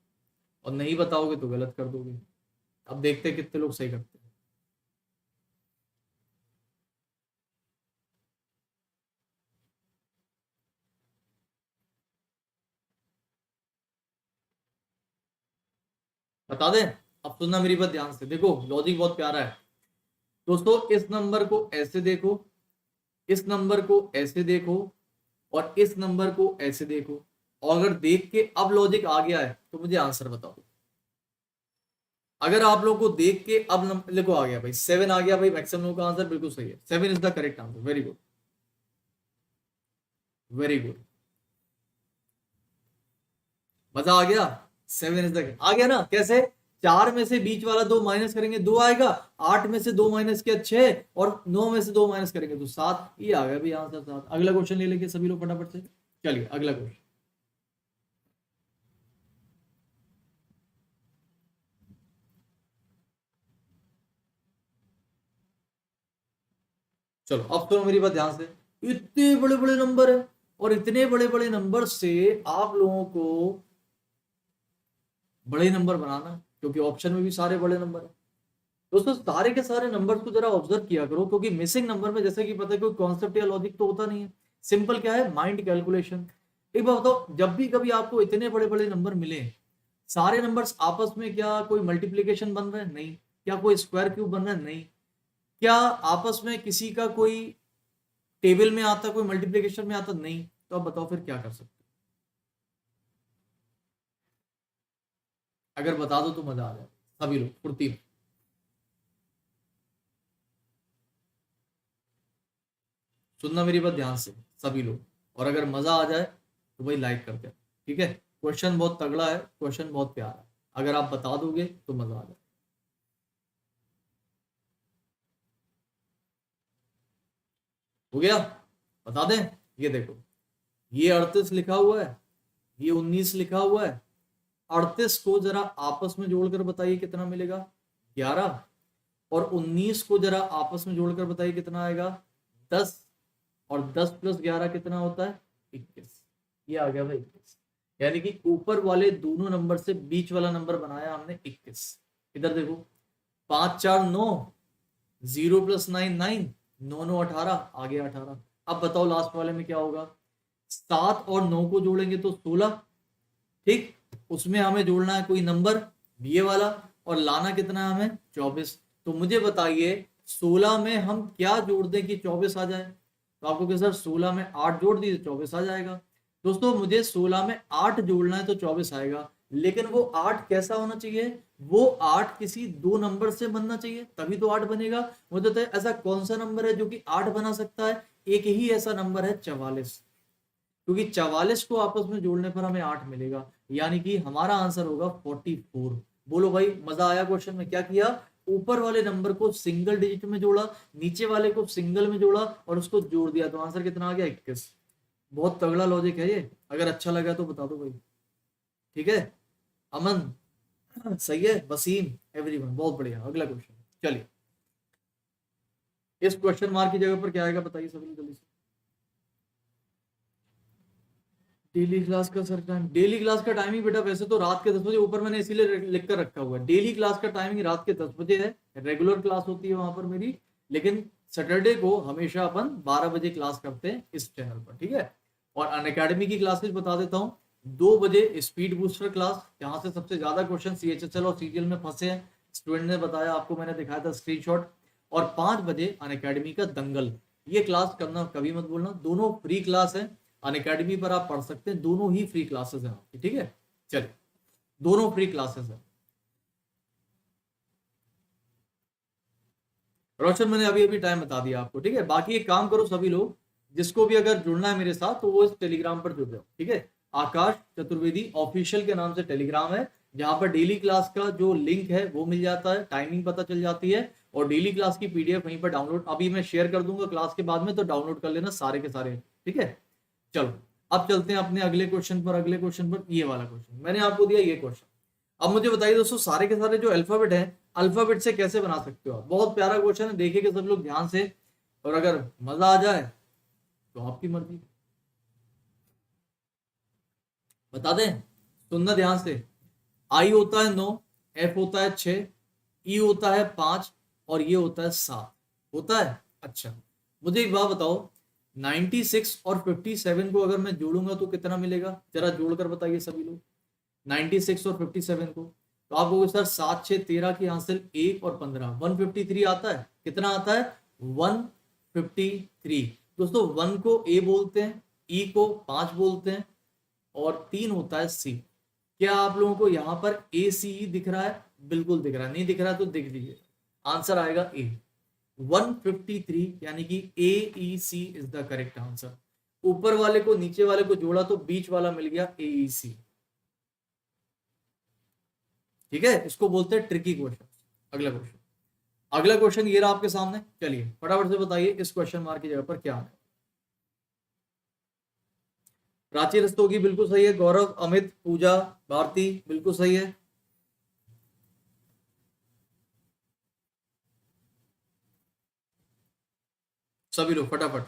और नहीं बताओगे तो गलत कर दोगे। अब देखते हैं कितने लोग सही करते हैं। बता दें? अब सुनना मेरी बात ध्यान से, देखो लॉजिक बहुत प्यारा है दोस्तों। इस नंबर को ऐसे देखो, इस नंबर को ऐसे देखो, और इस नंबर को ऐसे देखो, और अगर देख के अब लॉजिक आ गया है तो मुझे आंसर बताओ। अगर आप लोगों को देख के अब नंबर देखो आ गया भाई, 7 आ गया भाई, मैक्सिमम का आंसर बिल्कुल सही है, 7 is the correct answer. Very good, very good, मजा आ गया। 7 इज द, आ गया ना? कैसे? 4 में से बीच वाला 2 माइनस करेंगे 2 आएगा, 8 में से 2 माइनस किया 6, और 9 में से 2 माइनस करेंगे तो 7। ये आ गया भाई आंसर 7। अगला क्वेश्चन ले लेंगे सभी लोग फटाफट से। चलिए अगला क्वेश्चन। चलो अब तो मेरी बात ध्यान से, इतने बड़े बड़े नंबर है, और इतने बड़े बड़े नंबर से आप लोगों को बड़े नंबर बनाना, क्योंकि ऑप्शन में भी सारे बड़े नंबर है दोस्तों। सारे के सारे नंबर्स को जरा ऑब्जर्व किया करो, क्योंकि मिसिंग नंबर में जैसे कि पता है कोई कॉन्सेप्ट या लॉजिक तो होता नहीं है। सिंपल क्या है, माइंड कैलकुलेशन। एक बात बताओ, जब भी कभी आपको इतने बड़े बड़े नंबर मिले, सारे नंबर्स आपस में क्या कोई मल्टीप्लीकेशन बन रहा है? नहीं। क्या कोई स्क्वायर क्यूब बन रहा है? नहीं। क्या आपस में किसी का कोई टेबल में आता, कोई मल्टीप्लीकेशन में आता? नहीं। तो अब बताओ फिर क्या कर सकते? अगर बता दो तो मजा आ जाए सभी लोग फुर्ती में। सुनना मेरी बात ध्यान से सभी लोग, और अगर मजा आ जाए तो भाई लाइक कर दे, ठीक है? क्वेश्चन बहुत तगड़ा है, क्वेश्चन बहुत प्यारा है, अगर आप बता दोगे तो मजा आ जाए। हो गया? बता दें? ये देखो, ये 38 लिखा हुआ है, ये 19 लिखा हुआ है। 38 को जरा आपस में जोड़कर बताइए कितना मिलेगा? 11। और 19 को जरा आपस में जोड़कर बताइए कितना आएगा? 10। और 10 प्लस 11 कितना होता है? 21। ये आ गया भाई 21। यानी कि ऊपर वाले दोनों नंबर से बीच वाला नंबर बनाया हमने 21। इधर देखो, 5 4 9, 0 प्लस 9 9, 9 9 18, आ गया 18। अब बताओ लास्ट वाले में क्या होगा? 7 और 9 को जोड़ेंगे तो 16, ठीक? उसमें हमें जोड़ना है कोई नंबर, ये वाला, और लाना कितना है हमें? 24। तो मुझे बताइए 16 में हम क्या जोड़ दें कि 24 आ जाए? तो आपको क्या सर 16 में 8 जोड़ दिए तो 24 आ जाएगा। दोस्तों मुझे 16 में 8 जोड़ना है तो 24 आएगा, लेकिन वो 8 कैसा होना चाहिए? वो 8 किसी दो नंबर से बनना चाहिए, तभी तो 8 बनेगा। मुझे तो ऐसा कौन सा नंबर है जो कि 8 बना सकता है? एक ही ऐसा नंबर है, 44। क्योंकि 44 को आपस में जोड़ने पर हमें 8 मिलेगा, यानी कि हमारा आंसर होगा 44। बोलो भाई मजा आया? क्वेश्चन में क्या किया? ऊपर वाले नंबर को सिंगल डिजिट में जोड़ा, नीचे वाले को सिंगल में जोड़ा, और उसको जोड़ दिया, तो आंसर कितना आ गया? 21। बहुत तगड़ा लॉजिक है ये, अगर अच्छा लगा तो बता दो भाई, ठीक है? अमन सही है, वसीम, एवरीवन बहुत बढ़िया। अगला क्वेश्चन, चलिए। इस क्वेश्चन मार्क की जगह पर क्या आएगा बताइए सभी जल्दी से। डेली क्लास का सर टाइम, डेली क्लास का टाइमिंग बेटा वैसे तो रात के 10 बजे, ऊपर मैंने इसीलिए लिख कर रखा हुआ है, डेली क्लास का टाइमिंग रात के 10 बजे है। रेगुलर क्लास होती है वहां पर मेरी, लेकिन सैटरडे को हमेशा अपन 12 बजे क्लास करते हैं इस चैनल पर, ठीक है? और अनअकैडमी की क्लासेस बता देता हूँ। 2 बजे स्पीड बूस्टर क्लास, जहाँ से सबसे ज्यादा क्वेश्चन CHSL और CGL में फंसे हैं, स्टूडेंट ने बताया, आपको मैंने दिखाया था स्क्रीनशॉट। और 5 बजे अनअकैडमी का दंगल, ये क्लास करना कभी मत बोलना, दोनों फ्री क्लास है। अनअकैडमी पर आप पढ़ सकते हैं, दोनों ही फ्री क्लासेस हैं आपकी, ठीक है? चलिए, दोनों फ्री क्लासेस हैं। रोशन मैंने अभी अभी टाइम बता दिया आपको, ठीक है? बाकी एक काम करो सभी लोग, जिसको भी अगर जुड़ना है मेरे साथ तो वो इस टेलीग्राम पर जुड़ जाओ, ठीक है? आकाश चतुर्वेदी ऑफिशियल के नाम से टेलीग्राम है, जहां पर डेली क्लास का जो लिंक है वो मिल जाता है, टाइमिंग पता चल जाती है, और डेली क्लास की PDF वहीं पर डाउनलोड अभी मैं शेयर कर दूंगा क्लास के बाद में, तो डाउनलोड कर लेना सारे के सारे, ठीक है? चलो अब चलते हैं अपने अगले क्वेश्चन पर। अगले क्वेश्चन पर, ये वाला क्वेश्चन मैंने आपको दिया, ये क्वेश्चन अब मुझे बताइए दोस्तों, सारे के सारे जो अल्फाबेट हैं, अल्फाबेट से कैसे बना सकते हो आप? बहुत प्यारा क्वेश्चन है, देखिएगा सब लोग ध्यान से, और अगर मजा आ जाए तो आपकी मर्जी। बता दें, सुनना ध्यान से। आई होता है 9, एफ होता है 6, ई होता है 5, और ये होता है 7। होता है? अच्छा, मुझे एक बात बताओ, 96 और 57 को अगर मैं जोड़ूंगा तो कितना मिलेगा? जरा जोड़कर बताइए सभी लोग। 96 और 57 को तो आप कहोगे सर 7 6 13 की हासिल 1 और 15, 153 आता है। कितना आता है? 153। दोस्तों 1 को ए बोलते हैं, ई को 5 बोलते हैं, और 3 होता है सी। क्या आप लोगों को यहाँ पर ए सी दिख रहा है? बिल्कुल दिख रहा है। नहीं दिख रहा है तो दिख दीजिए, आंसर आएगा ए, 153, यानी कि ए ई सी इज द करेक्ट आंसर। ऊपर वाले को नीचे वाले को जोड़ा तो बीच वाला मिल गया ए ई सी। ठीक है, इसको बोलते हैं ट्रिकी क्वेश्चन। अगला क्वेश्चन, अगला क्वेश्चन ये रहा आपके सामने। चलिए फटाफट से बताइए इस क्वेश्चन मार्क की जगह पर क्या है। प्राची रस्तोगी बिल्कुल सही है, गौरव, अमित, पूजा, भारती बिल्कुल सही है। सभी लोग फटाफट।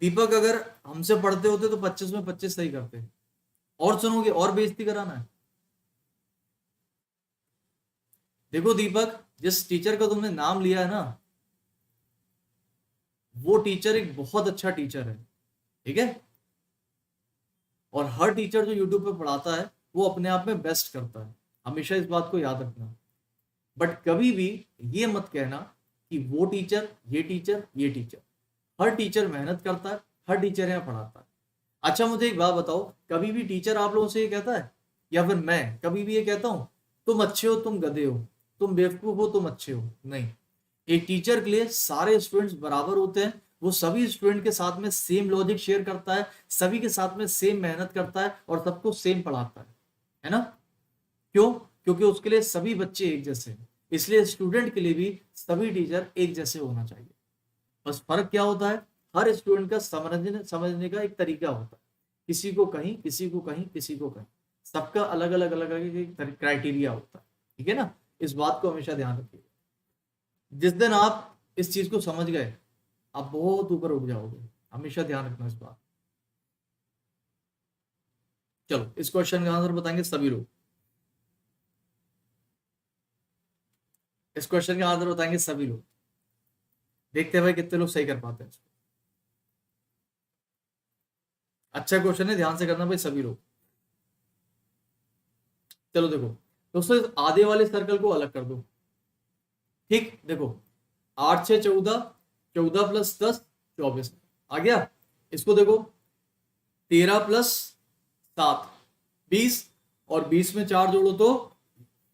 दीपक, अगर हमसे पढ़ते होते तो 25 में 25 सही करते। और सुनोगे और बेइज्जती कराना है? देखो दीपक, जिस टीचर का तुमने नाम लिया है ना, वो टीचर एक बहुत अच्छा टीचर है, ठीक है? और हर टीचर जो यूट्यूब पे पढ़ाता है वो अपने आप में बेस्ट करता है, हमेशा इस बात को याद रखना। बट कभी भी ये मत कहना कि वो टीचर, ये टीचर, ये टीचर। हर टीचर मेहनत करता है, हर टीचर यहाँ पढ़ाता है। अच्छा मुझे एक बात बताओ, कभी भी टीचर आप लोगों से ये कहता है, या फिर मैं कभी भी ये कहता हूँ तुम अच्छे हो, तुम गधे हो, तुम बेवकूफ हो, तुम अच्छे हो? नहीं। एक टीचर के लिए सारे स्टूडेंट्स बराबर होते हैं। वो सभी स्टूडेंट के साथ में सेम लॉजिक शेयर करता है, सभी के साथ में सेम मेहनत करता है, और सबको सेम पढ़ाता है ना? क्यों? क्योंकि उसके लिए सभी बच्चे एक जैसे हैं, इसलिए स्टूडेंट के लिए भी सभी टीचर एक जैसे होना चाहिए। बस फर्क क्या होता है, हर स्टूडेंट का समझने का एक तरीका होता है। किसी को कहीं, किसी को कहीं, किसी को कहीं, सबका अलग अलग अलग अलग क्राइटेरिया होता है। ठीक है ना? इस बात को हमेशा ध्यान रखिए। जिस दिन आप इस चीज को समझ गए, आप बहुत ऊपर उठ जाओगे। हमेशा ध्यान रखना इस बात। चलो इस क्वेश्चन का आंसर बताएंगे सभी लोग। इस क्वेश्चन का आंसर बताएंगे सभी लोग। देखते हैं भाई कितने लोग सही कर पाते हैं इसको। अच्छा क्वेश्चन है, ध्यान से करना भाई सभी लोग। चलो देखो दोस्तों, इस आधे वाले सर्कल को अलग कर दो। ठीक, देखो 8 6 14, 14 + 10 24 आ गया। इसको देखो 13 + 7 20, और 20 में 4 जोड़ो तो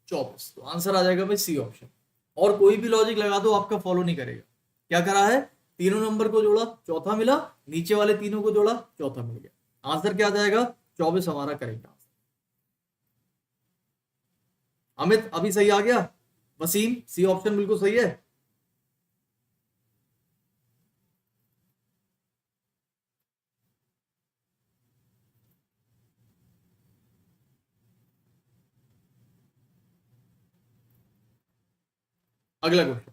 24। तो आंसर आ जाएगा भाई सी ऑप्शन। और कोई भी लॉजिक लगा दो, आपका फॉलो नहीं करेगा। क्या करा है? तीनों नंबर को जोड़ा, चौथा मिला, नीचे वाले तीनों को जोड़ा, चौथा मिल गया। आंसर क्या आ जाएगा? 24 हमारा करेक्ट आंसर। अमित अभी सही आ गया। वसीम, सी ऑप्शन बिल्कुल सही है। अगला क्वेश्चन,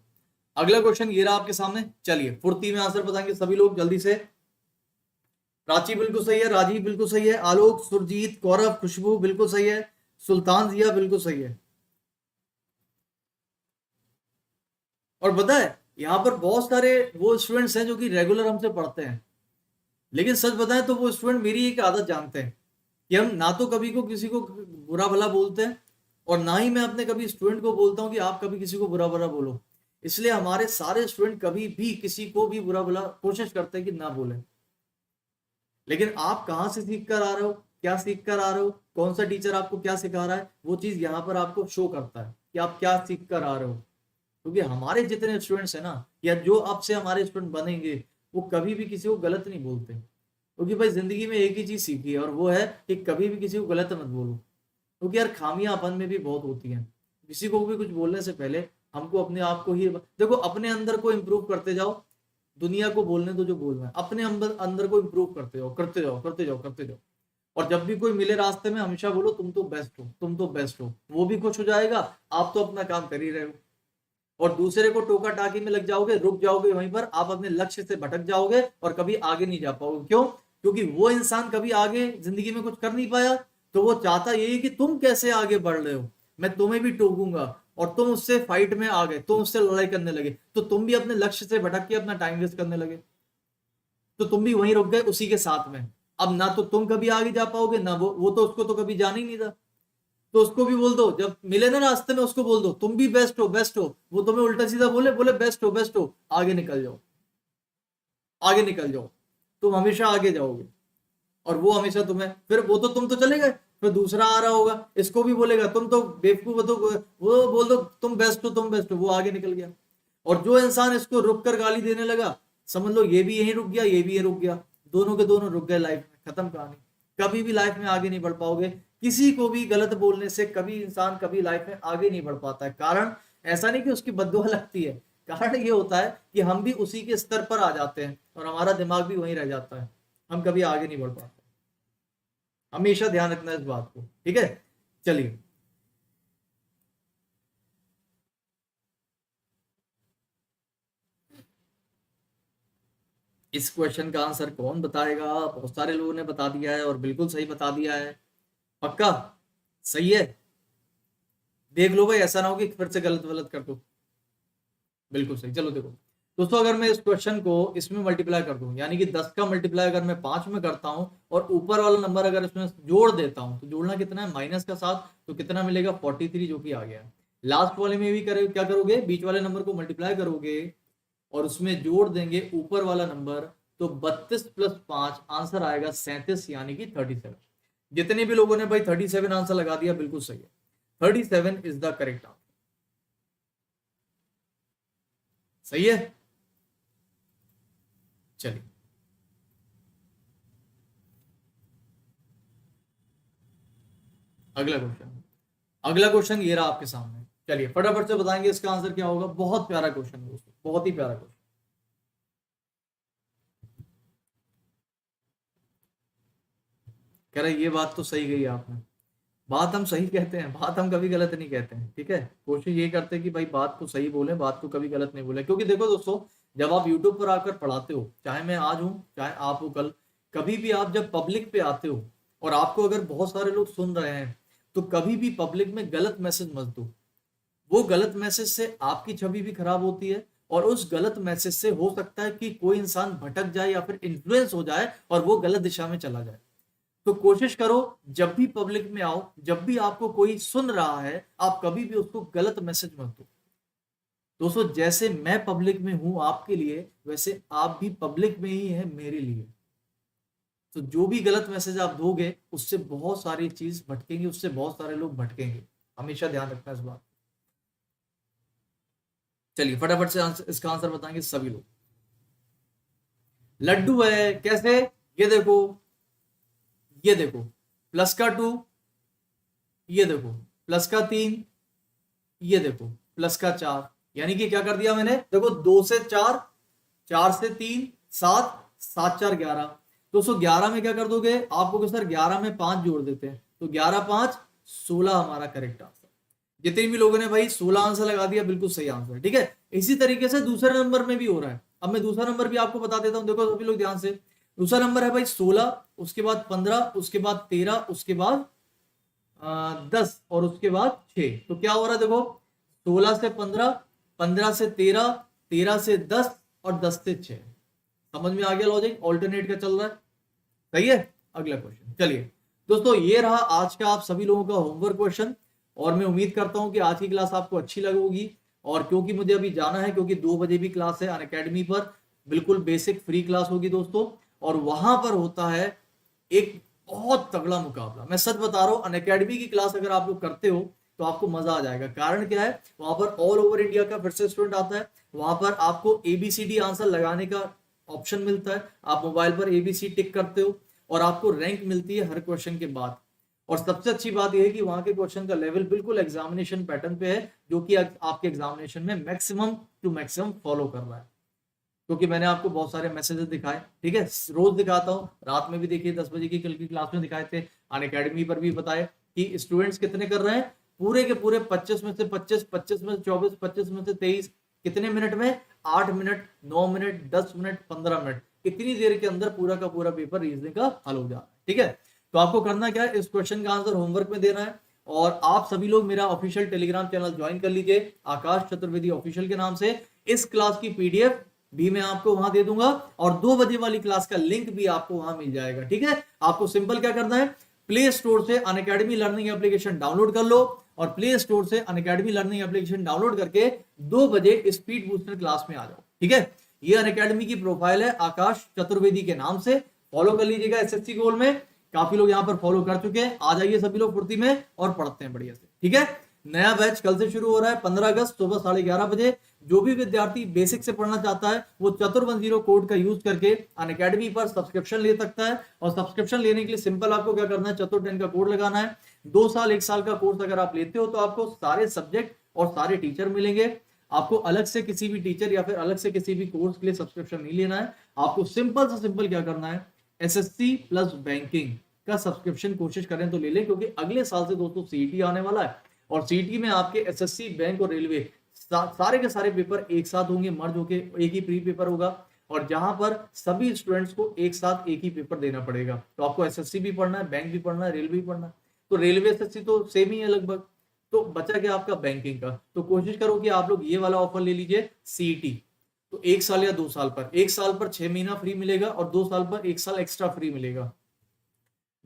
अगला क्वेश्चन ये रहा आपके सामने। चलिए फुर्ती में आंसर बताएंगे सभी लोग जल्दी से। प्राची बिल्कुल सही है, राजीव बिल्कुल सही है, आलोक, सुरजीत, गौरव, खुशबू बिल्कुल सही है, सुल्तान जिया बिल्कुल सही है। और पता है यहाँ पर बहुत सारे वो स्टूडेंट्स हैं जो कि रेगुलर हमसे पढ़ते हैं, लेकिन सच बताएं तो वो स्टूडेंट मेरी एक आदत जानते हैं कि हम ना तो कभी को किसी को बुरा भला बोलते हैं, और ना ही मैं अपने कभी स्टूडेंट को बोलता हूँ कि आप कभी किसी को बुरा भला बोलो। इसलिए हमारे सारे स्टूडेंट कभी भी किसी को भी बुरा भला कोशिश करते हैं कि ना बोले। लेकिन आप कहाँ से सीख कर आ रहे हो, क्या सीख कर आ रहे हो, कौन सा टीचर आपको क्या सिखा रहा है, वो चीज यहाँ पर आपको शो करता है कि आप क्या सीख कर आ रहे हो। क्योंकि हमारे जितने स्टूडेंट्स हैं ना, या जो आपसे हमारे स्टूडेंट बनेंगे, वो कभी भी किसी को गलत नहीं बोलते। क्योंकि भाई जिंदगी में एक ही चीज सीखी है, और वो है कि कभी भी किसी को गलत मत बोलो। क्योंकि यार खामियां अपन में भी बहुत होती हैं। किसी को भी कुछ बोलने से पहले हमको अपने आप को ही देखो, अपने अंदर को इम्प्रूव करते जाओ। दुनिया को बोलने दो जो बोलना है, अपने अंदर अंदर को इम्प्रूव करते जाओ, करते जाओ, करते जाओ, करते जाओ। और जब भी कोई मिले रास्ते में हमेशा बोलो तुम तो बेस्ट हो, तुम तो बेस्ट हो, वो भी खुश हो जाएगा, आप तो अपना काम कर ही रहे हो। और दूसरे को टोका टाकी में लग जाओगे, रुक जाओगे वहीं पर, आप अपने लक्ष्य से भटक जाओगे और कभी आगे नहीं जा पाओगे। क्यों? क्योंकि वो इंसान कभी आगे जिंदगी में कुछ कर नहीं पाया, तो वो चाहता यही कि तुम कैसे आगे बढ़ रहे हो, मैं तुम्हें भी टोकूंगा, और तुम उससे फाइट में आ गए, तुम उससे लड़ाई करने लगे, तो तुम भी अपने लक्ष्य से भटक के अपना टाइम वेस्ट करने लगे, तो तुम भी वहीं रुक गए उसी के साथ में। अब ना तो तुम कभी आगे जा पाओगे, ना वो तो उसको तो कभी जाना ही नहीं था। तो उसको भी बोल दो, जब मिले ना रास्ते में उसको बोल दो तुम भी बेस्ट हो, बेस्ट हो, वो तुम्हें उल्टा सीधा बोले, बोले बेस्ट हो, बेस्ट हो, आगे निकल जाओ, आगे निकल जाओ, तुम हमेशा आगे जाओगे। और वो हमेशा तुम्हें, फिर वो तो तुम तो चले गए, फिर दूसरा आ रहा होगा, इसको भी बोलेगा तुम तो बेवकूफ हो, तो वो बोल दो तुम बेस्ट हो, तुम बेस्ट हो, वो आगे निकल गया। और जो इंसान इसको रुक कर गाली देने लगा, समझ लो ये भी यहीं रुक गया, ये भी यहीं रुक गया, दोनों के दोनों रुक गए लाइफ में, खत्म कहानी। कभी भी लाइफ में आगे नहीं बढ़ पाओगे, किसी को भी गलत बोलने से कभी इंसान कभी लाइफ में आगे नहीं बढ़ पाता है। कारण ऐसा नहीं कि उसकी बद्दुआ लगती है, कारण ये होता है कि हम भी उसी के स्तर पर आ जाते हैं और हमारा दिमाग भी वहीं रह जाता है, हम कभी आगे नहीं बढ़ पाते। हमेशा ध्यान रखना इस बात को, ठीक है। चलिए, इस क्वेश्चन का आंसर कौन बताएगा? बहुत सारे लोगों ने बता दिया है और बिल्कुल सही बता दिया है। पक्का सही है? देख लो भाई, ऐसा ना हो कि फिर से गलत गलत कर दो। बिल्कुल सही। चलो देखो दोस्तों, अगर मैं इस क्वेश्चन को इसमें मल्टीप्लाई कर दूं, यानी कि 10 का मल्टीप्लाई अगर मैं 5 में करता हूं और ऊपर वाला नंबर अगर इसमें जोड़ देता हूं, तो जोड़ना कितना है? माइनस का 7, तो कितना मिलेगा? 43, जो कि आ गया। लास्ट वाले में भी क्या करोगे? बीच वाले नंबर को मल्टीप्लाई करोगे और उसमें जोड़ देंगे ऊपर वाला नंबर, तो 32 प्लस 5 आंसर आएगा 37, यानी कि 37। जितने भी लोगों ने भाई 37 आंसर लगा दिया, बिल्कुल सही है, 37 इज द करेक्ट आंसर। सही है। चलिए, अगला क्वेश्चन, अगला क्वेश्चन ये रहा आपके सामने। चलिए फटाफट से बताएंगे इसका आंसर क्या होगा। बहुत प्यारा क्वेश्चन है दोस्तों, बहुत ही प्यारा क्वेश्चन। कह रहे ये बात तो सही गई आपने, बात हम सही कहते हैं, बात हम कभी गलत नहीं कहते हैं, ठीक है। कोशिश ये करते हैं कि भाई बात को सही बोले, बात को कभी गलत नहीं बोले। क्योंकि देखो दोस्तों, जब आप यूट्यूब पर आकर पढ़ाते हो, चाहे मैं आज हूं चाहे आप हो कल, कभी भी आप जब पब्लिक पे आते हो और आपको अगर बहुत सारे लोग सुन रहे हैं, तो कभी भी पब्लिक में गलत मैसेज मत दो। वो गलत मैसेज से आपकी छवि भी खराब होती है, और उस गलत मैसेज से हो सकता है कि कोई इंसान भटक जाए या फिर इन्फ्लुएंस हो जाए और वो गलत दिशा में चला जाए। तो कोशिश करो, जब भी पब्लिक में आओ, जब भी आपको कोई सुन रहा है, आप कभी भी उसको गलत मैसेज मत दो। दोस्तों, जैसे मैं पब्लिक में हूं आपके लिए, वैसे आप भी पब्लिक में ही है मेरे लिए। तो जो भी गलत मैसेज आप दोगे, उससे बहुत सारी चीज भटकेंगी, उससे बहुत सारे लोग भटकेंगे। हमेशा ध्यान रखना इस बात। चलिए फटाफट से इसका आंसर बताएंगे सभी लोग। लड्डू है कैसे? ये देखो, ये देखो, प्लस का 2, ये देखो प्लस का 3, ये देखो प्लस का 4, यानी कि क्या कर दिया मैंने? देखो 2 से 4, 4 से 3, 7, 7 4 11। दोस्तों 11 में क्या कर दोगे? आपको सर 11 में 5 जोड़ देते हैं, तो 11 5 16 हमारा करेक्ट आंसर। जितने भी लोगों ने भाई 16 आंसर लगा दिया, बिल्कुल सही आंसर, ठीक है। इसी तरीके से दूसरे नंबर में भी हो रहा है। अब मैं दूसरा नंबर भी आपको बता देता हूं, देखो सभी लोग ध्यान से। दूसरा नंबर है भाई 16, उसके बाद 15, उसके बाद 13, उसके बाद 10 और उसके बाद 6। तो क्या हो रहा है? देखो 16 से 15, 15 से 13, 13 से 10 और 10 से 6। समझ में आ गया लॉजिक? ऑल्टरनेट का चल रहा है, सही है। अगला क्वेश्चन, चलिए दोस्तों, ये रहा आज का आप सभी लोगों का होमवर्क क्वेश्चन। और मैं उम्मीद करता हूं कि आज की क्लास आपको अच्छी लगेगी। और क्योंकि मुझे अभी जाना है, क्योंकि 2 बजे भी क्लास है अनअकैडमी पर, बिल्कुल बेसिक फ्री क्लास होगी दोस्तों। और वहां पर होता है एक बहुत तगड़ा मुकाबला। मैं सच बता रहा हूँ, अनअकैडमी की क्लास अगर आप लोग करते हो तो आपको मजा आ जाएगा। कारण क्या है? वहां पर ऑल ओवर इंडिया का फिर से स्टूडेंट आता है। वहां पर आपको ABCD आंसर लगाने का ऑप्शन मिलता है। आप मोबाइल पर ABC टिक करते हो और आपको रैंक मिलती है हर क्वेश्चन के बाद। और सबसे अच्छी बात यह है कि वहां के क्वेश्चन का लेवल बिल्कुल एग्जामिनेशन पैटर्न पे है, जो कि आपके एग्जामिनेशन में मैक्सिमम टू मैक्सिमम फॉलो कर रहा है। क्योंकि मैंने आपको बहुत सारे मैसेजेस दिखाए, ठीक है, रोज दिखाता हूँ, रात में भी देखिए 10 बजे की कल की क्लास में दिखाए थे, अनअकैडमी पर भी बताए कि स्टूडेंट्स कितने कर रहे हैं, पूरे के पूरे 25 में से 25, 25 में से 24, 25 में से 23, कितने मिनट में, 8 मिनट, 9 मिनट, 10 मिनट, 15 मिनट, इतनी देर के अंदर पूरा का पूरा पेपर रीजनिंग का हल हो जाता है, ठीक है। तो आपको करना क्या है, इस क्वेश्चन का आंसर होमवर्क में देना है, और आप सभी लोग मेरा ऑफिशियल टेलीग्राम चैनल ज्वाइन कर लीजिए, आकाश चतुर्वेदी ऑफिशियल के नाम से। इस क्लास की पीडीएफ भी मैं आपको वहां दे दूंगा, और 2 बजे वाली क्लास का लिंक भी आपको वहां मिल जाएगा, ठीक है। आपको सिंपल क्या करना है, प्ले स्टोर से अनअकैडमी लर्निंग एप्लीकेशन डाउनलोड कर लो, और प्ले स्टोर से अनअकैडमी लर्निंग एप्लीकेशन डाउनलोड करके 2 बजे स्पीड बूस्टर क्लास में आ जाओ, ठीक है। ये अनअकैडमी की प्रोफाइल है आकाश चतुर्वेदी के नाम से, फॉलो कर लीजिएगा एसएससी गोल में। काफी लोग यहाँ पर फॉलो कर चुके हैं, आ जाइए सभी लोग फुर्ती में और पढ़ते हैं बढ़िया से, ठीक है। नया बैच कल से शुरू हो रहा है 15 अगस्त सुबह 11:30 बजे। जो भी विद्यार्थी बेसिक से पढ़ना चाहता है वो चतुर10 कोड का यूज करके अनअकैडमी पर सब्सक्रिप्शन ले सकता है, और सब्सक्रिप्शन लेने के लिए सिंपल आपको क्या करना है, चतुर10 का कोड लगाना है। 2 साल 1 साल का कोर्स अगर आप लेते हो तो आपको सारे सब्जेक्ट और सारे टीचर मिलेंगे। आपको अलग से किसी भी टीचर या फिर अलग से किसी भी कोर्स के लिए सब्सक्रिप्शन नहीं लेना है। आपको सिंपल से सिंपल क्या करना है, एसएससी प्लस बैंकिंग का सब्सक्रिप्शन कोशिश करें तो ले लें, क्योंकि अगले साल से दोस्तों सीईटी आने वाला है, और सीईटी में आपके एसएससी, बैंक और रेलवे सारे के सारे पेपर एक साथ होंगे, मर्ज होके एक ही प्री पेपर होगा, और जहां पर सभी स्टूडेंट्स को एक साथ एक ही पेपर देना पड़ेगा। तो आपको एसएससी भी पढ़ना है, बैंक भी पढ़ना है, रेलवे भी पढ़ना है, तो रेलवे एसएससी तो सेम ही है लगभग, तो बचा गया आपका बैंकिंग का। तो कोशिश करो कि आप लोग ये वाला ऑफर ले लीजिए सीईटी, तो 1 साल या 2 साल पर, 1 साल पर 6 महीना फ्री मिलेगा, और 2 साल पर 1 साल एक्स्ट्रा फ्री मिलेगा।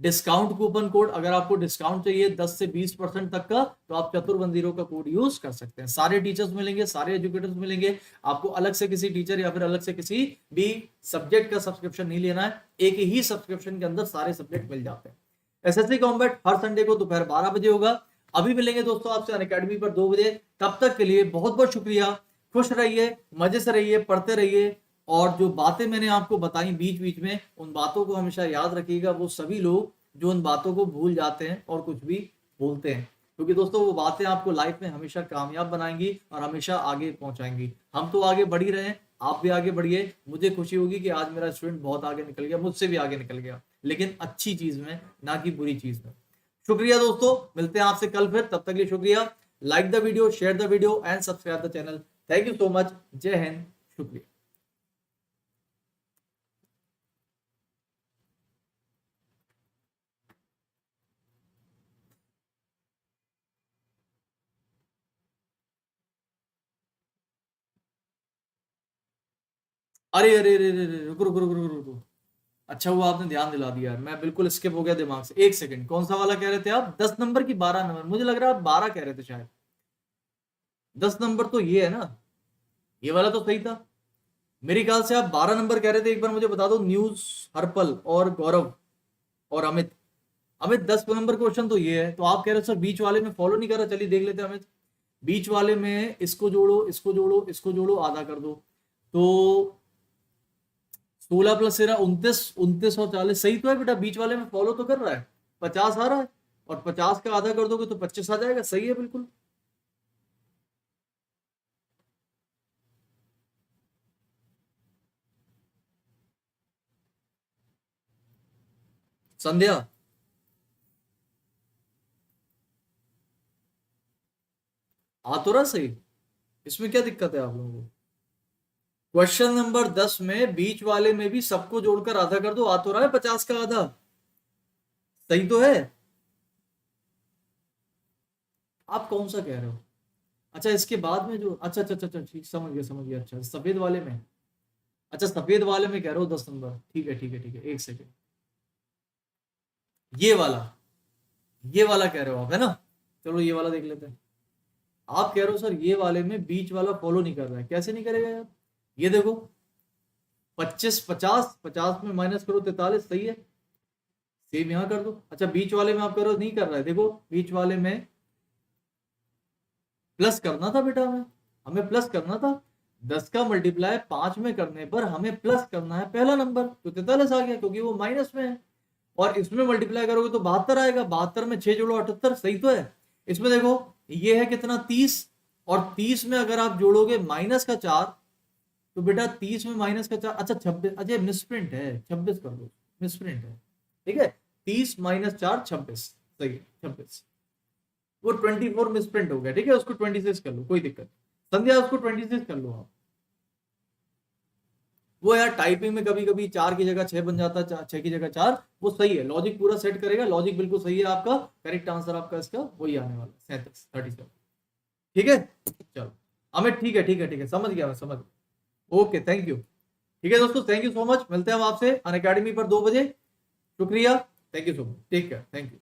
डिस्काउंट कूपन कोड, अगर आपको डिस्काउंट चाहिए 10 से 20% तक का, तो आप चतुर10 का कोड यूज कर सकते हैं। सारे टीचर्स मिलेंगे, सारे एजुकेटर्स मिलेंगे, आपको अलग से किसी टीचर या फिर अलग से किसी भी सब्जेक्ट का सब्सक्रिप्शन नहीं लेना है, एक ही सब्सक्रिप्शन के अंदर सारे सब्जेक्ट मिल जाते हैं। एसएससी कॉम्बैट हर संडे को दोपहर 12 बजे होगा। अभी मिलेंगे दोस्तों आपसे अनअकैडमी पर 2 बजे, तब तक के लिए बहुत बहुत शुक्रिया। खुश रहिए, मजे से रहिए, पढ़ते रहिए, और जो बातें मैंने आपको बताई बीच बीच में, उन बातों को हमेशा याद रखिएगा। वो सभी लोग जो उन बातों को भूल जाते हैं और कुछ भी बोलते हैं, क्योंकि दोस्तों वो बातें आपको लाइफ में हमेशा कामयाब बनाएंगी और हमेशा आगे पहुंचाएंगी। हम तो आगे बढ़ ही रहे हैं, आप भी आगे बढ़िए। मुझे खुशी होगी कि आज मेरा स्टूडेंट बहुत आगे निकल गया, मुझसे भी आगे निकल गया, लेकिन अच्छी चीज में, ना कि बुरी चीज में। शुक्रिया दोस्तों, मिलते हैं आपसे कल फिर, तब तक के लिए शुक्रिया। Like the video, share the video and subscribe the channel. Thank you so much. जय हिंद, शुक्रिया। अरे अरे अरे अरे रुको रुको रुको रुको रुको, अच्छा हुआ आपने ध्यान दिला दिया यार, मैं बिल्कुल स्किप हो गया दिमाग से। एक सेकंड, कौन सा वाला कह रहे थे आप, 10 नंबर की 12 नंबर? मुझे लग रहा है आप 12 कह रहे थे शायद। 10 नंबर तो ये है ना, ये वाला तो सही था मेरे ख्याल से। आप 12 नंबर कह रहे थे, एक बार मुझे बता दो। न्यूज, हरपल और गौरव और अमित। अमित 10 नंबर क्वेश्चन तो ये है, तो आप कह रहे हो सर बीच वाले में फॉलो नहीं कर रहा। चलिए देख लेते हैं अमित, बीच वाले में इसको जोड़ो, इसको जोड़ो, इसको जोड़ो, आधा कर दो, तो 16 प्लस 13 29, 29 और 40 सही तो है बेटा। बीच वाले में फॉलो तो कर रहा है, 50 आ रहा है, और 50 का आधा कर दोगे तो 25 आ जाएगा। सही है बिल्कुल। संध्या, आ तो रहा सही, इसमें क्या दिक्कत है आप लोगों को? क्वेश्चन नंबर 10 में बीच वाले में भी सबको जोड़कर आधा कर दो, आ तो रहा है 50 का आधा। सही तो है। आप कौन सा कह रहे हो? अच्छा इसके बाद में जो, अच्छा अच्छा अच्छा अच्छा, ठीक, समझ गया समझ गया। अच्छा सफेद वाले में, अच्छा सफेद वाले में कह रहे हो 10 नंबर। ठीक है ठीक है ठीक है, एक सेकेंड। ये वाला, ये वाला कह रहे हो आप, है ना? चलो ये वाला देख लेते हैं। आप कह रहे हो सर ये वाले में बीच वाला फॉलो नहीं कर रहा है। कैसे नहीं करेगा यार? ये देखो, 25 50, 50 में माइनस करो 43, सही है। सेम यहां कर दो। अच्छा बीच वाले में आप कह रहे हो नहीं कर रहा है, देखो बीच वाले में प्लस करना था बेटा, हमें हमें प्लस करना था। 10 का मल्टीप्लाई 5 में करने पर हमें प्लस करना है पहला नंबर, तो 43 आ गया, क्योंकि वो माइनस में है। और इसमें मल्टीप्लाई करोगे तो 72 आएगा, 72 में 6 जोड़ो 78, सही तो है। इसमें देखो ये है कितना, 30, और 30 में अगर आप जोड़ोगे -4, तो बेटा 30 में माइनस का 4, अच्छा 26, अच्छा मिसप्रिंट है, 26 कर दो, मिसप्रिंट है, ठीक है। 30 माइनस 4 26, सही है 26। वो 24 मिसप्रिंट हो गया, ठीक है, उसको 26 कर लो, कोई दिक्कत। संध्या उसको 26 कर लो आप। वो यार टाइपिंग में कभी कभी 4 की जगह 6 बन जाता है, 6 की जगह 4, वो सही है, लॉजिक पूरा सेट करेगा, लॉजिक बिल्कुल सही है आपका, करेक्ट आंसर आपका इसका वही आने वाला 37, 37, ठीक है। चलो अमित, ठीक है ठीक है ठीक है, समझ गया मैं, समझ गया, ओके थैंक यू। ठीक है दोस्तों, थैंक यू सो मच, मिलते हैं हम आपसे अनअकैडमी पर 2 बजे। शुक्रिया, thank you so much, take care, thank you.